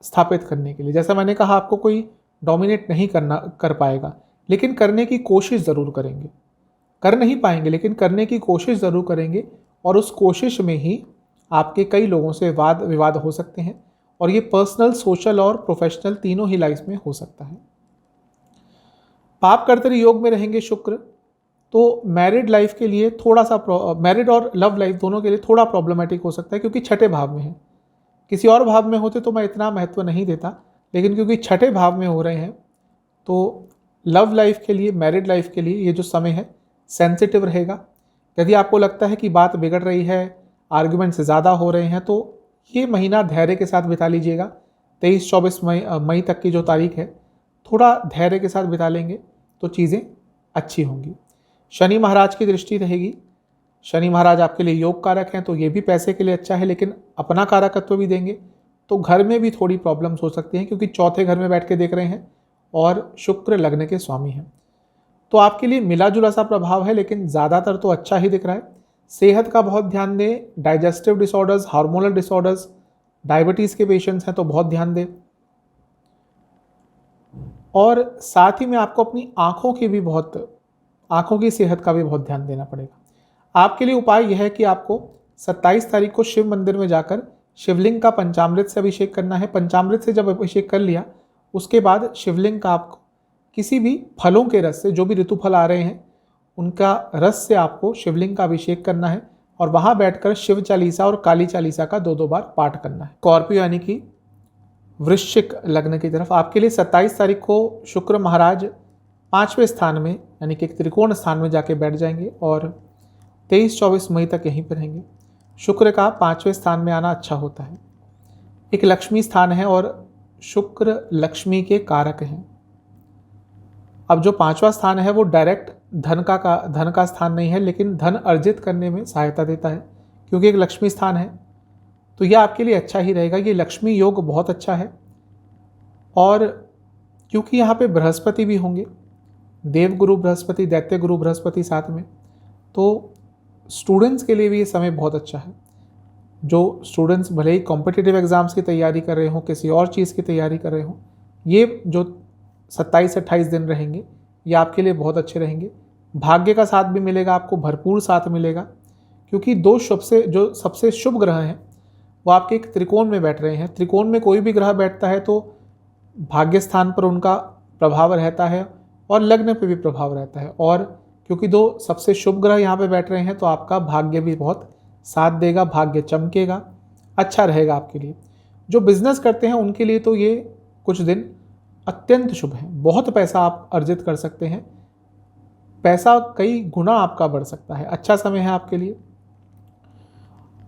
[SPEAKER 2] स्थापित करने के लिए। जैसा मैंने कहा, आपको कोई डोमिनेट नहीं कर पाएगा, लेकिन करने की कोशिश ज़रूर करेंगे। कर नहीं पाएंगे लेकिन करने की कोशिश ज़रूर करेंगे और उस कोशिश में ही आपके कई लोगों से वाद विवाद हो सकते हैं और ये पर्सनल, सोशल और प्रोफेशनल तीनों ही लाइफ में हो सकता है। पाप कर्तरी योग में रहेंगे शुक्र, तो मैरिड लाइफ के लिए थोड़ा सा, मैरिड और लव लाइफ दोनों के लिए थोड़ा प्रॉब्लमेटिक हो सकता है, क्योंकि छठे भाव में है। किसी और भाव में होते तो मैं इतना महत्व नहीं देता, लेकिन क्योंकि छठे भाव में हो रहे हैं तो लव लाइफ के लिए, मैरिड लाइफ के लिए ये जो समय है सेंसिटिव रहेगा। यदि आपको लगता है कि बात बिगड़ रही है, आर्गुमेंट्स ज़्यादा हो रहे हैं, तो ये महीना धैर्य के साथ बिता लीजिएगा। 23-24 मई तक की जो तारीख है, थोड़ा धैर्य के साथ बिता लेंगे तो चीज़ें अच्छी होंगी। शनि महाराज की दृष्टि रहेगी। शनि महाराज आपके लिए योग कारक हैं, तो ये भी पैसे के लिए अच्छा है, लेकिन अपना कारकत्व भी देंगे, तो घर में भी थोड़ी प्रॉब्लम्स हो सकती हैं, क्योंकि चौथे घर में बैठ के देख रहे हैं और शुक्र लग्न के स्वामी हैं। तो आपके लिए मिला जुला सा प्रभाव है, लेकिन ज़्यादातर तो अच्छा ही दिख रहा है। सेहत का बहुत ध्यान दें। Digestive disorders, hormonal disorders, diabetes के पेशेंट्स हैं तो बहुत ध्यान दें। और साथ ही में आपको अपनी आँखों की सेहत का भी बहुत ध्यान देना पड़ेगा। आपके लिए उपाय यह है कि आपको 27 तारीख को शिव मंदिर में जाकर शिवलिंग का पंचामृत से अभिषेक करना है। पंचामृत से जब अभिषेक कर लिया, उसके बाद शिवलिंग का आपको किसी भी फलों के रस से, जो भी ऋतु फल आ रहे हैं उनका रस से आपको शिवलिंग का अभिषेक करना है और वहाँ बैठकर शिव चालीसा और काली चालीसा का 2-2 बार पाठ करना है। स्कॉर्पियो यानी कि वृश्चिक लग्न की तरफ आपके लिए 27 तारीख को शुक्र महाराज 5वें स्थान में यानी कि एक त्रिकोण स्थान में जाके बैठ जाएंगे और 23-24 मई तक यहीं पर रहेंगे। शुक्र का 5वें स्थान में आना अच्छा होता है। एक लक्ष्मी स्थान है और शुक्र लक्ष्मी के कारक हैं। अब जो 5वां स्थान है वो डायरेक्ट धन का स्थान नहीं है, लेकिन धन अर्जित करने में सहायता देता है, क्योंकि एक लक्ष्मी स्थान है, तो यह आपके लिए अच्छा ही रहेगा। ये लक्ष्मी योग बहुत अच्छा है और क्योंकि यहाँ पे बृहस्पति भी होंगे, देवगुरु बृहस्पति, दैत्य गुरु बृहस्पति साथ में, तो स्टूडेंट्स के लिए भी ये समय बहुत अच्छा है। जो स्टूडेंट्स भले ही कॉम्पिटिटिव एग्ज़ाम्स की तैयारी कर रहे हों, किसी और चीज़ की तैयारी कर रहे हों, ये जो 27-28 दिन रहेंगे ये आपके लिए बहुत अच्छे रहेंगे। भाग्य का साथ भी मिलेगा, आपको भरपूर साथ मिलेगा, क्योंकि जो सबसे शुभ ग्रह हैं वो आपके एक त्रिकोण में बैठ रहे हैं। त्रिकोण में कोई भी ग्रह बैठता है तो भाग्य स्थान पर उनका प्रभाव रहता है और लग्न पे भी प्रभाव रहता है, और क्योंकि 2 सबसे शुभ ग्रह यहाँ पे बैठ रहे हैं तो आपका भाग्य भी बहुत साथ देगा, भाग्य चमकेगा, अच्छा रहेगा आपके लिए। जो बिजनेस करते हैं उनके लिए तो ये कुछ दिन अत्यंत शुभ है। बहुत पैसा आप अर्जित कर सकते हैं, पैसा कई गुना आपका बढ़ सकता है। अच्छा समय है आपके लिए।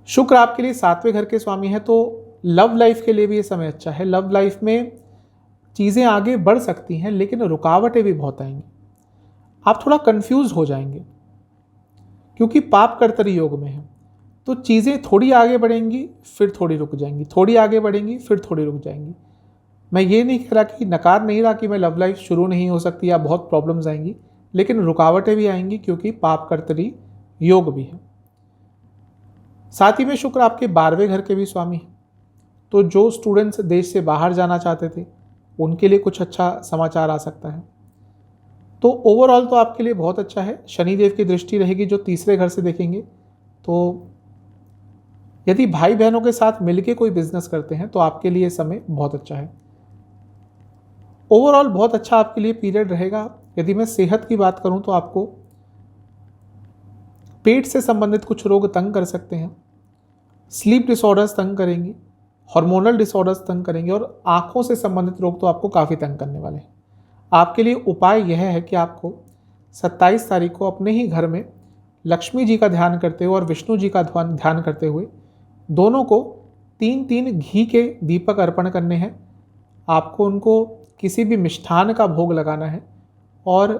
[SPEAKER 2] शुक्र आपके लिए 7वें घर के स्वामी है, तो लव लाइफ के लिए भी ये समय अच्छा है। लव लाइफ में चीज़ें आगे बढ़ सकती हैं, लेकिन रुकावटें भी बहुत आएंगी। आप थोड़ा कंफ्यूज हो जाएंगे, क्योंकि पाप कर्तरी योग में है। तो चीज़ें थोड़ी आगे बढ़ेंगी फिर थोड़ी रुक जाएंगी, थोड़ी आगे बढ़ेंगी फिर थोड़ी रुक जाएंगी। मैं ये नहीं कह रहा कि नकार नहीं रहा कि मैं लव लाइफ शुरू नहीं हो सकती या बहुत प्रॉब्लम्स आएंगी, लेकिन रुकावटें भी आएंगी क्योंकि पाप कर्तरी योग भी है। साथ ही में शुक्र आपके 12वें घर के भी स्वामी हैं। तो जो स्टूडेंट्स देश से बाहर जाना चाहते थे उनके लिए कुछ अच्छा समाचार आ सकता है। तो ओवरऑल तो आपके लिए बहुत अच्छा है। शनिदेव की दृष्टि रहेगी जो तीसरे घर से देखेंगे। तो यदि भाई बहनों के साथ मिलके कोई बिजनेस करते हैं तो आपके लिए समय बहुत अच्छा है। ओवरऑल बहुत अच्छा आपके लिए पीरियड रहेगा। यदि मैं सेहत की बात करूं तो आपको पेट से संबंधित कुछ रोग तंग कर सकते हैं, स्लीप डिसऑर्डर्स तंग करेंगी, हार्मोनल डिसऑर्डर्स तंग करेंगे और आंखों से संबंधित रोग तो आपको काफ़ी तंग करने वाले हैं। आपके लिए उपाय यह है कि आपको 27 तारीख को अपने ही घर में लक्ष्मी जी का ध्यान करते हुए और विष्णु जी का ध्यान करते हुए दोनों को 3-3 घी के दीपक अर्पण करने हैं। आपको उनको किसी भी मिष्ठान का भोग लगाना है और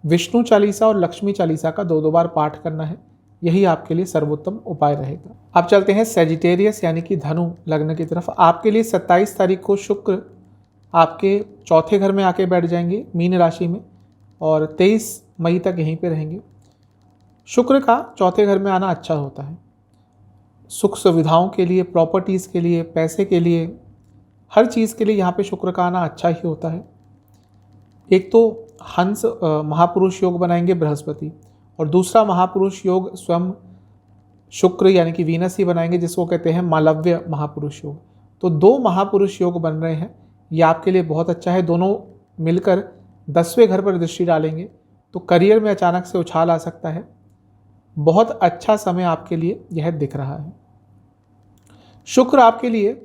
[SPEAKER 2] विष्णु चालीसा और लक्ष्मी चालीसा का 2-2 बार पाठ करना है। यही आपके लिए सर्वोत्तम उपाय रहेगा। अब चलते हैं सेजिटेरियस यानी कि धनु लग्न की तरफ। आपके लिए 27 तारीख को शुक्र आपके चौथे घर में आके बैठ जाएंगे मीन राशि में और 23 मई तक यहीं पे रहेंगे। शुक्र का चौथे घर में आना अच्छा होता है। सुख सुविधाओं के लिए, प्रॉपर्टीज़ के लिए, पैसे के लिए, हर चीज़ के लिए यहाँ पे शुक्र का आना अच्छा ही होता है। एक तो हंस महापुरुष योग बनाएंगे बृहस्पति और दूसरा महापुरुष योग स्वयं शुक्र यानी कि वीनस ही बनाएंगे जिसको कहते हैं मालव्य महापुरुष योग। तो 2 महापुरुष योग बन रहे हैं। ये आपके लिए बहुत अच्छा है। दोनों मिलकर 10वें घर पर दृष्टि डालेंगे तो करियर में अचानक से उछाल आ सकता है। बहुत अच्छा समय आपके लिए यह दिख रहा है। शुक्र आपके लिए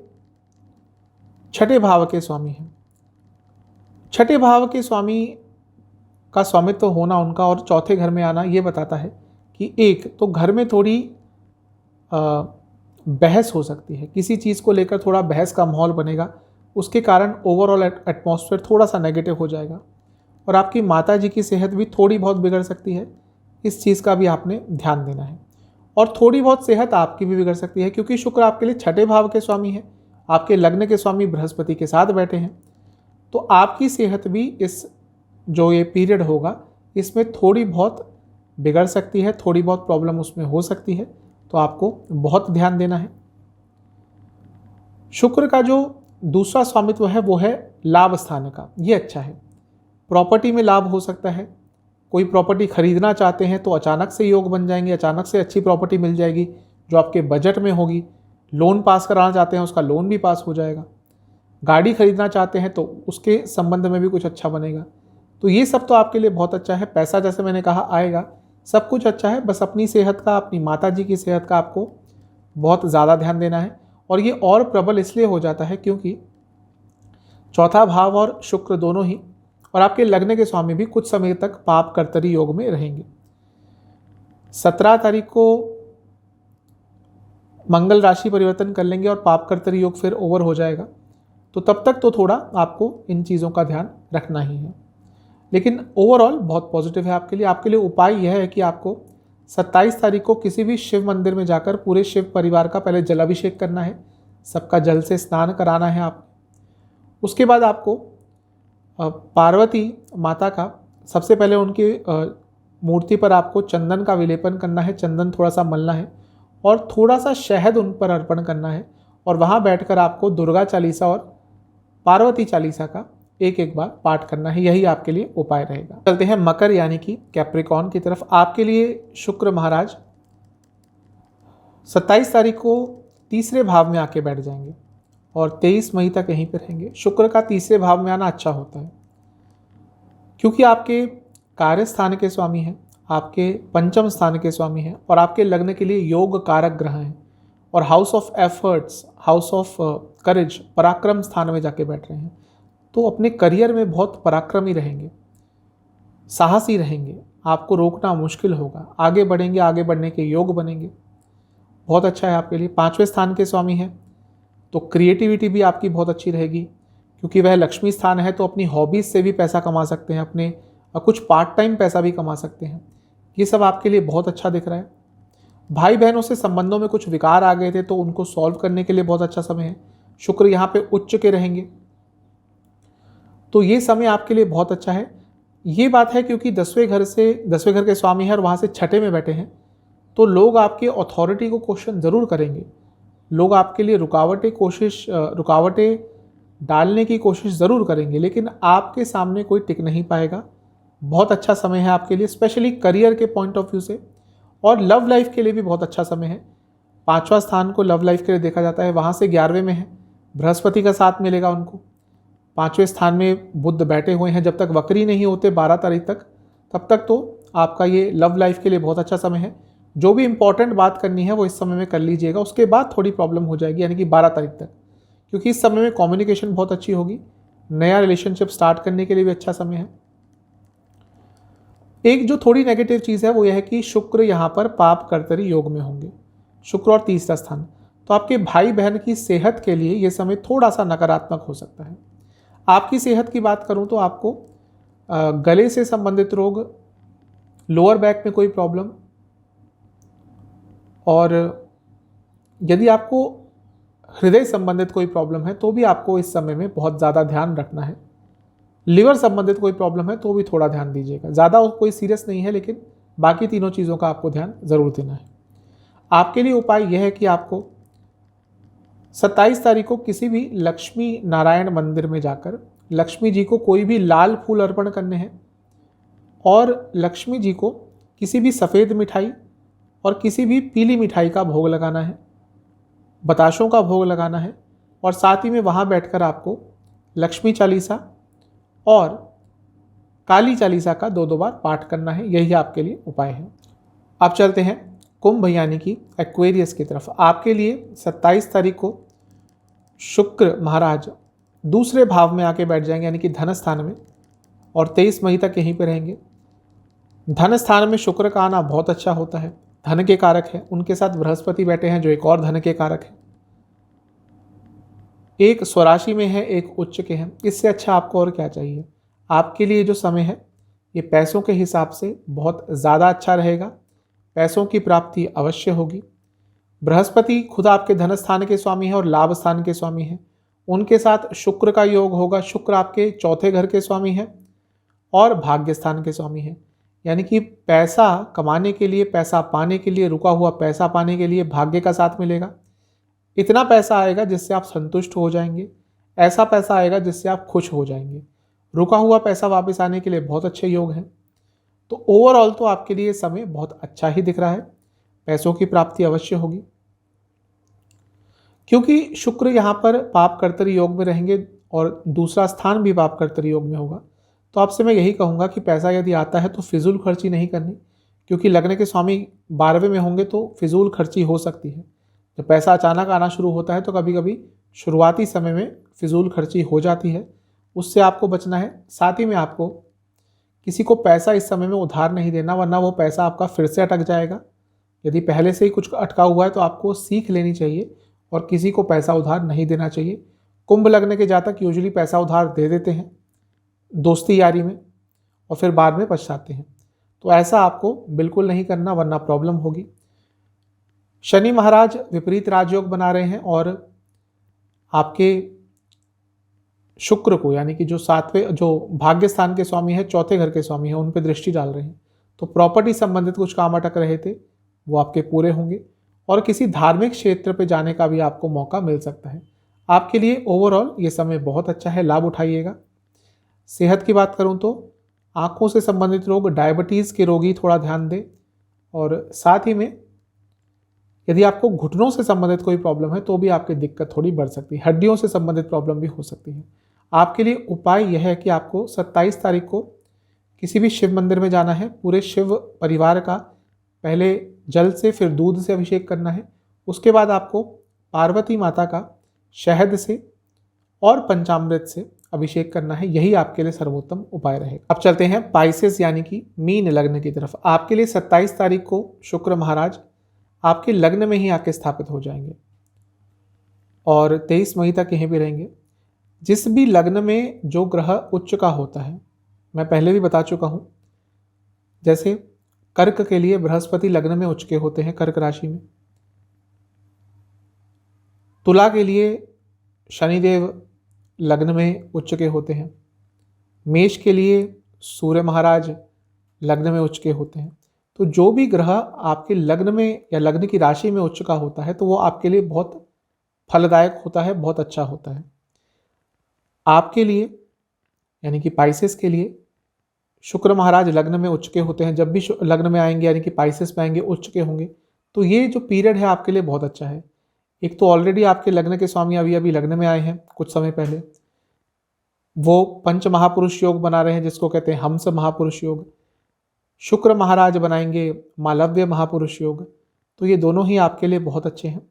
[SPEAKER 2] छठे भाव के स्वामी हैं। छठे भाव के स्वामी का स्वामित्व होना उनका और चौथे घर में आना ये बताता है कि एक तो घर में थोड़ी बहस हो सकती है, किसी चीज़ को लेकर थोड़ा बहस का माहौल बनेगा, उसके कारण ओवरऑल एटमॉस्फेयर थोड़ा सा नेगेटिव हो जाएगा और आपकी माता जी की सेहत भी थोड़ी बहुत बिगड़ सकती है। इस चीज़ का भी आपने ध्यान देना है और थोड़ी बहुत सेहत आपकी भी बिगड़ सकती है क्योंकि शुक्र आपके लिए छठे भाव के स्वामी है, आपके लग्न के स्वामी बृहस्पति के साथ बैठे हैं। तो आपकी सेहत भी इस जो ये पीरियड होगा इसमें थोड़ी बहुत बिगड़ सकती है, थोड़ी बहुत प्रॉब्लम उसमें हो सकती है। तो आपको बहुत ध्यान देना है। शुक्र का जो दूसरा स्वामित्व है वो है लाभ स्थान का। ये अच्छा है। प्रॉपर्टी में लाभ हो सकता है। कोई प्रॉपर्टी खरीदना चाहते हैं तो अचानक से योग बन जाएंगे, अचानक से अच्छी प्रॉपर्टी मिल जाएगी जो आपके बजट में होगी। लोन पास कराना चाहते हैं उसका लोन भी पास हो जाएगा। गाड़ी खरीदना चाहते हैं तो उसके संबंध में भी कुछ अच्छा बनेगा। तो ये सब तो आपके लिए बहुत अच्छा है। पैसा जैसे मैंने कहा आएगा, सब कुछ अच्छा है। बस अपनी सेहत का, अपनी माता जी की सेहत का आपको बहुत ज़्यादा ध्यान देना है। और ये और प्रबल इसलिए हो जाता है क्योंकि चौथा भाव और शुक्र दोनों ही और आपके लग्न के स्वामी भी कुछ समय तक पाप कर्तरी योग में रहेंगे। 17 तारीख को मंगल राशि परिवर्तन कर लेंगे और पाप कर्तरी योग फिर ओवर हो जाएगा। तो तब तक तो थोड़ा आपको इन चीज़ों का ध्यान रखना ही है, लेकिन ओवरऑल बहुत पॉजिटिव है आपके लिए। आपके लिए उपाय यह है कि आपको 27 तारीख को किसी भी शिव मंदिर में जाकर पूरे शिव परिवार का पहले जलाभिषेक करना है, सबका जल से स्नान कराना है आप। उसके बाद आपको पार्वती माता का सबसे पहले उनकी मूर्ति पर आपको चंदन का विलेपन करना है, चंदन थोड़ा सा मलना है और थोड़ा सा शहद उन पर अर्पण करना है और वहाँ बैठकर आपको दुर्गा चालीसा और पार्वती चालीसा का एक बार पाठ करना है। यही आपके लिए उपाय रहेगा। चलते हैं मकर यानी कि कैप्रिकॉर्न की तरफ। आपके लिए शुक्र महाराज 27 तारीख को तीसरे भाव में आके बैठ जाएंगे और 23 मई तक यहीं पर रहेंगे। शुक्र का तीसरे भाव में आना अच्छा होता है क्योंकि आपके कार्य स्थान के स्वामी हैं, आपके पंचम स्थान के स्वामी हैं और आपके लग्न के लिए योग कारक ग्रह हैं और house of efforts, house of courage, पराक्रम स्थान में जाके बैठ रहे हैं। तो अपने करियर में बहुत पराक्रमी रहेंगे, साहसी रहेंगे, आपको रोकना मुश्किल होगा, आगे बढ़ेंगे, आगे बढ़ने के योग बनेंगे। बहुत अच्छा है आपके लिए। 5वें स्थान के स्वामी हैं तो क्रिएटिविटी भी आपकी बहुत अच्छी रहेगी क्योंकि वह लक्ष्मी स्थान है। तो अपनी हॉबीज़ से भी पैसा कमा सकते हैं, अपने कुछ पार्ट टाइम पैसा भी कमा सकते हैं। ये सब आपके लिए बहुत अच्छा दिख रहा है। भाई बहनों से संबंधों में कुछ विकार आ गए थे तो उनको सॉल्व करने के लिए बहुत अच्छा समय है। शुक्र यहाँ पे उच्च के रहेंगे, तो ये समय आपके लिए बहुत अच्छा है। ये बात है क्योंकि 10वें घर के स्वामी हैं और वहाँ से छठे में बैठे हैं, तो लोग आपके अथॉरिटी को क्वेश्चन ज़रूर करेंगे। लोग आपके लिए रुकावटें डालने की कोशिश ज़रूर करेंगे, लेकिन आपके सामने कोई टिक नहीं पाएगा। बहुत अच्छा समय है आपके लिए, स्पेशली करियर के पॉइंट ऑफ व्यू से, और लव लाइफ के लिए भी बहुत अच्छा समय है। 5वां स्थान को लव लाइफ के लिए देखा जाता है, वहाँ से 11वें में है, बृहस्पति का साथ मिलेगा उनको। 5वें स्थान में बुध बैठे हुए हैं, जब तक वक्री नहीं होते 12 तारीख तक, तब तक तो आपका ये लव लाइफ के लिए बहुत अच्छा समय है। जो भी इंपॉर्टेंट बात करनी है वो इस समय में कर लीजिएगा, उसके बाद थोड़ी प्रॉब्लम हो जाएगी, यानी कि 12 तारीख तक, क्योंकि इस समय में कम्युनिकेशन बहुत अच्छी होगी। नया रिलेशनशिप स्टार्ट करने के लिए भी अच्छा समय है। एक जो थोड़ी नेगेटिव चीज़ है वो यह है कि शुक्र यहाँ पर पाप कर्तरी योग में होंगे, शुक्र और तीसरा स्थान, तो आपके भाई बहन की सेहत के लिए ये समय थोड़ा सा नकारात्मक हो सकता है। आपकी सेहत की बात करूँ तो आपको गले से संबंधित रोग, लोअर बैक में कोई प्रॉब्लम, और यदि आपको हृदय संबंधित कोई प्रॉब्लम है तो भी आपको इस समय में बहुत ज़्यादा ध्यान रखना है। लिवर संबंधित कोई प्रॉब्लम है तो भी थोड़ा ध्यान दीजिएगा। ज़्यादा कोई सीरियस नहीं है, लेकिन बाकी तीनों चीज़ों का आपको ध्यान ज़रूर देना है। आपके लिए उपाय यह है कि आपको 27 तारीख को किसी भी लक्ष्मी नारायण मंदिर में जाकर लक्ष्मी जी को कोई भी लाल फूल अर्पण करने हैं, और लक्ष्मी जी को किसी भी सफ़ेद मिठाई और किसी भी पीली मिठाई का भोग लगाना है, बताशों का भोग लगाना है, और साथ ही में वहाँ बैठकर आपको लक्ष्मी चालीसा और काली चालीसा का 2-2 बार पाठ करना है। यही आपके लिए उपाय है। अब चलते हैं कुंभ यानी कि एक्वेरियस की तरफ। आपके लिए 27 तारीख को शुक्र महाराज दूसरे भाव में आके बैठ जाएंगे, यानी कि धन स्थान में, और 23 मई तक यहीं पे रहेंगे। धन स्थान में शुक्र का आना बहुत अच्छा होता है, धन के कारक है। उनके साथ बृहस्पति बैठे हैं जो एक और धन के कारक है। एक स्वराशि में है, एक उच्च के हैं। इससे अच्छा आपको और क्या चाहिए। आपके लिए जो समय है ये पैसों के हिसाब से बहुत ज़्यादा अच्छा रहेगा। पैसों की प्राप्ति अवश्य होगी। बृहस्पति खुद आपके धन स्थान के स्वामी हैं और लाभ स्थान के स्वामी हैं। उनके साथ शुक्र का योग होगा। शुक्र आपके चौथे घर के स्वामी हैं और भाग्य स्थान के स्वामी हैं, यानी कि पैसा कमाने के लिए, पैसा पाने के लिए, रुका हुआ पैसा पाने के लिए भाग्य का साथ मिलेगा। इतना पैसा आएगा जिससे आप संतुष्ट हो जाएंगे, ऐसा पैसा आएगा जिससे आप खुश हो जाएंगे। रुका हुआ पैसा वापस आने के लिए बहुत अच्छे योग हैं। तो ओवरऑल तो आपके लिए समय बहुत अच्छा ही दिख रहा है। पैसों की प्राप्ति अवश्य होगी, क्योंकि शुक्र यहाँ पर पाप कर्तरी योग में रहेंगे और दूसरा स्थान भी पाप कर्तरी योग में होगा। तो आपसे मैं यही कहूँगा कि पैसा यदि आता है तो फिजूल खर्ची नहीं करनी, क्योंकि लग्न के स्वामी 12वें में होंगे तो फिजूल खर्ची हो सकती है। जब पैसा अचानक आना शुरू होता है तो कभी कभी शुरुआती समय में फिजूल खर्ची हो जाती है, उससे आपको बचना है। साथ ही में आपको किसी को पैसा इस समय में उधार नहीं देना, वरना वो पैसा आपका फिर से अटक जाएगा। यदि पहले से ही कुछ अटका हुआ है तो आपको सीख लेनी चाहिए और किसी को पैसा उधार नहीं देना चाहिए। कुंभ लग्न के जातक यूजुअली पैसा उधार दे देते हैं दोस्ती यारी में और फिर बाद में पछताते हैं, तो ऐसा आपको बिल्कुल नहीं करना, वरना प्रॉब्लम होगी। शनि महाराज विपरीत राजयोग बना रहे हैं और आपके शुक्र को, यानी कि जो भाग्य स्थान के स्वामी है, चौथे घर के स्वामी है, उन पर दृष्टि डाल रहे हैं। तो प्रॉपर्टी संबंधित कुछ काम अटक रहे थे वो आपके पूरे होंगे और किसी धार्मिक क्षेत्र पे जाने का भी आपको मौका मिल सकता है। आपके लिए ओवरऑल ये समय बहुत अच्छा है, लाभ उठाइएगा। सेहत की बात करूं तो आँखों से संबंधित रोग, डायबिटीज़ के रोगी थोड़ा ध्यान दें, और साथ ही में यदि आपको घुटनों से संबंधित कोई प्रॉब्लम है तो भी आपकी दिक्कत थोड़ी बढ़ सकती है। हड्डियों से संबंधित प्रॉब्लम भी हो सकती है। आपके लिए उपाय यह है कि आपको 27 तारीख को किसी भी शिव मंदिर में जाना है। पूरे शिव परिवार का पहले जल से फिर दूध से अभिषेक करना है। उसके बाद आपको पार्वती माता का शहद से और पंचामृत से अभिषेक करना है। यही आपके लिए सर्वोत्तम उपाय रहेगा। अब चलते हैं पाइसेस यानी कि मीन लग्न की तरफ। आपके लिए 27 तारीख को शुक्र महाराज आपके लग्न में ही आके स्थापित हो जाएंगे और 23 मई तक यहीं भी रहेंगे। जिस भी लग्न में जो ग्रह उच्च का होता है, मैं पहले भी बता चुका हूँ, जैसे कर्क के लिए बृहस्पति लग्न में उच्च के होते हैं, कर्क राशि में। तुला के लिए शनिदेव लग्न में उच्च के होते हैं। मेष के लिए सूर्य महाराज लग्न में उच्च के होते हैं। तो जो भी ग्रह आपके लग्न में या लग्न की राशि में उच्च का होता है तो वो आपके लिए बहुत फलदायक होता है, बहुत अच्छा होता है। आपके लिए यानी कि पाइसेस के लिए शुक्र महाराज लग्न में उच्च के होते हैं। जब भी लग्न में आएंगे यानी कि पाइसेस में आएंगे, उच्च के होंगे, तो ये जो पीरियड है आपके लिए बहुत अच्छा है। एक तो ऑलरेडी आपके लग्न के स्वामी अभी अभी लग्न में आए हैं कुछ समय पहले, वो पंच महापुरुष योग बना रहे हैं जिसको कहते हैं हंस महापुरुष योग। शुक्र महाराज बनाएंगे मालव्य महापुरुष योग। तो ये दोनों ही आपके लिए बहुत अच्छे हैं।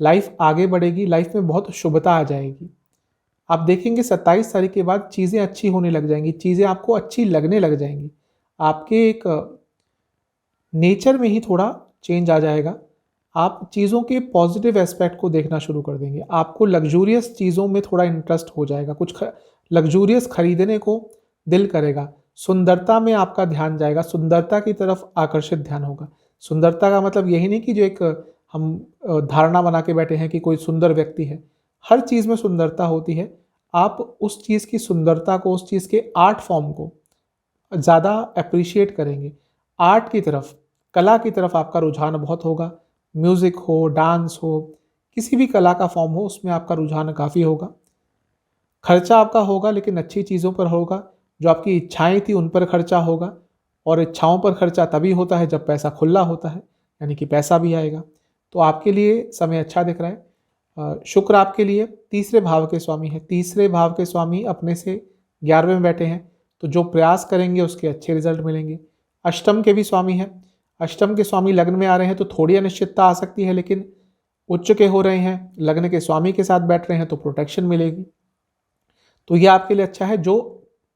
[SPEAKER 2] लाइफ आगे बढ़ेगी, लाइफ में बहुत शुभता आ जाएगी। आप देखेंगे 27 तारीख के बाद चीज़ें अच्छी होने लग जाएंगी, चीज़ें आपको अच्छी लगने लग जाएंगी। आपके एक नेचर में ही थोड़ा चेंज आ जाएगा। आप चीज़ों के पॉजिटिव एस्पेक्ट को देखना शुरू कर देंगे। आपको लग्जूरियस चीज़ों में थोड़ा इंटरेस्ट हो जाएगा, कुछ लग्जूरियस खरीदने को दिल करेगा। सुंदरता में आपका ध्यान जाएगा, सुंदरता की तरफ आकर्षित ध्यान होगा। सुंदरता का मतलब यही नहीं कि जो एक हम धारणा बना के बैठे हैं कि कोई सुंदर व्यक्ति है। हर चीज़ में सुंदरता होती है। आप उस चीज़ की सुंदरता को, उस चीज़ के आर्ट फॉर्म को ज़्यादा अप्रिशिएट करेंगे। आर्ट की तरफ, कला की तरफ आपका रुझान बहुत होगा। म्यूज़िक हो, डांस हो, किसी भी कला का फॉर्म हो, उसमें आपका रुझान काफ़ी होगा। खर्चा आपका होगा लेकिन अच्छी चीज़ों पर होगा। जो आपकी इच्छाएं थी उन पर खर्चा होगा, और इच्छाओं पर खर्चा तभी होता है जब पैसा खुला होता है, यानी कि पैसा भी आएगा। तो आपके लिए समय अच्छा दिख रहा है। शुक्र आपके लिए तीसरे भाव के स्वामी है। तीसरे भाव के स्वामी अपने से 11वें में बैठे हैं, तो जो प्रयास करेंगे उसके अच्छे रिजल्ट मिलेंगे। अष्टम के भी स्वामी हैं। अष्टम के स्वामी लग्न में आ रहे हैं तो थोड़ी अनिश्चितता आ सकती है, लेकिन उच्च के हो रहे हैं, लग्न के स्वामी के साथ बैठ रहे हैं तो प्रोटेक्शन मिलेगी। तो ये आपके लिए अच्छा है। जो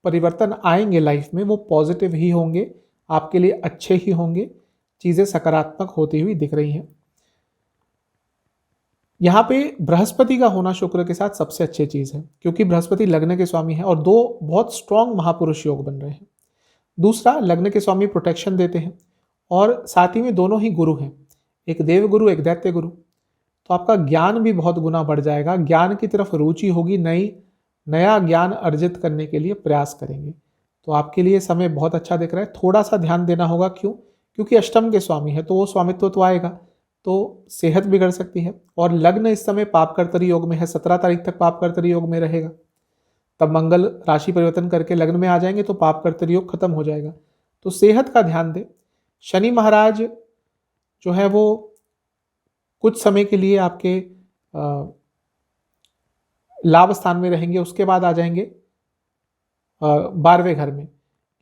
[SPEAKER 2] परिवर्तन आएंगे लाइफ में वो पॉजिटिव ही होंगे, आपके लिए अच्छे ही होंगे। चीज़ें सकारात्मक होती हुई दिख रही हैं। यहाँ पे बृहस्पति का होना शुक्र के साथ सबसे अच्छी चीज़ है, क्योंकि बृहस्पति लग्न के स्वामी है और दो बहुत स्ट्रॉन्ग महापुरुष योग बन रहे हैं। दूसरा, लग्न के स्वामी प्रोटेक्शन देते हैं, और साथ ही में दोनों ही गुरु हैं, एक देव गुरु, एक दैत्य गुरु। तो आपका ज्ञान भी बहुत गुना बढ़ जाएगा। ज्ञान की तरफ रुचि होगी, नया ज्ञान अर्जित करने के लिए प्रयास करेंगे। तो आपके लिए समय बहुत अच्छा दिख रहा है। थोड़ा सा ध्यान देना होगा, क्यों? क्योंकि अष्टम के स्वामी है तो वो स्वामित्व तो आएगा, तो सेहत बिगड़ सकती है। और लग्न इस समय पापकर्तरी योग में है, 17 तारीख तक पापकर्तरी योग में रहेगा। तब मंगल राशि परिवर्तन करके लग्न में आ जाएंगे तो पापकर्तरी योग खत्म हो जाएगा। तो सेहत का ध्यान दें। शनि महाराज जो है वो कुछ समय के लिए आपके लाभ स्थान में रहेंगे, उसके बाद आ जाएंगे 12वें घर में।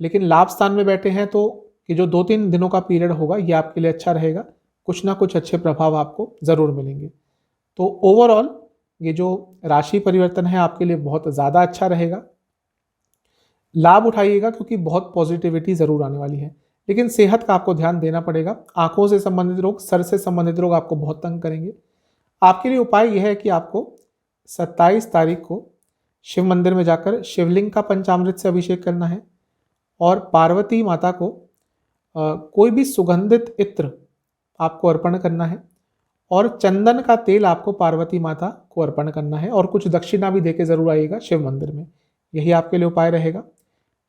[SPEAKER 2] लेकिन लाभ स्थान में बैठे हैं तो कि जो 2-3 दिनों का पीरियड होगा ये आपके लिए अच्छा रहेगा। कुछ ना कुछ अच्छे प्रभाव आपको ज़रूर मिलेंगे। तो ओवरऑल ये जो राशि परिवर्तन है आपके लिए बहुत ज़्यादा अच्छा रहेगा। लाभ उठाइएगा क्योंकि बहुत पॉजिटिविटी ज़रूर आने वाली है। लेकिन सेहत का आपको ध्यान देना पड़ेगा। आंखों से संबंधित रोग, सर से संबंधित रोग आपको बहुत तंग करेंगे। आपके लिए उपाय यह है कि आपको 27 तारीख को शिव मंदिर में जाकर शिवलिंग का पंचामृत से अभिषेक करना है, और पार्वती माता को कोई भी सुगंधित इत्र आपको अर्पण करना है, और चंदन का तेल आपको पार्वती माता को अर्पण करना है, और कुछ दक्षिणा भी देके ज़रूर आइएगा शिव मंदिर में। यही आपके लिए उपाय रहेगा।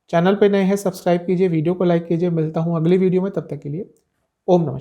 [SPEAKER 2] चैनल पे नए हैं, सब्सक्राइब कीजिए, वीडियो को लाइक कीजिए। मिलता हूँ अगली वीडियो में, तब तक के लिए ओम नमः।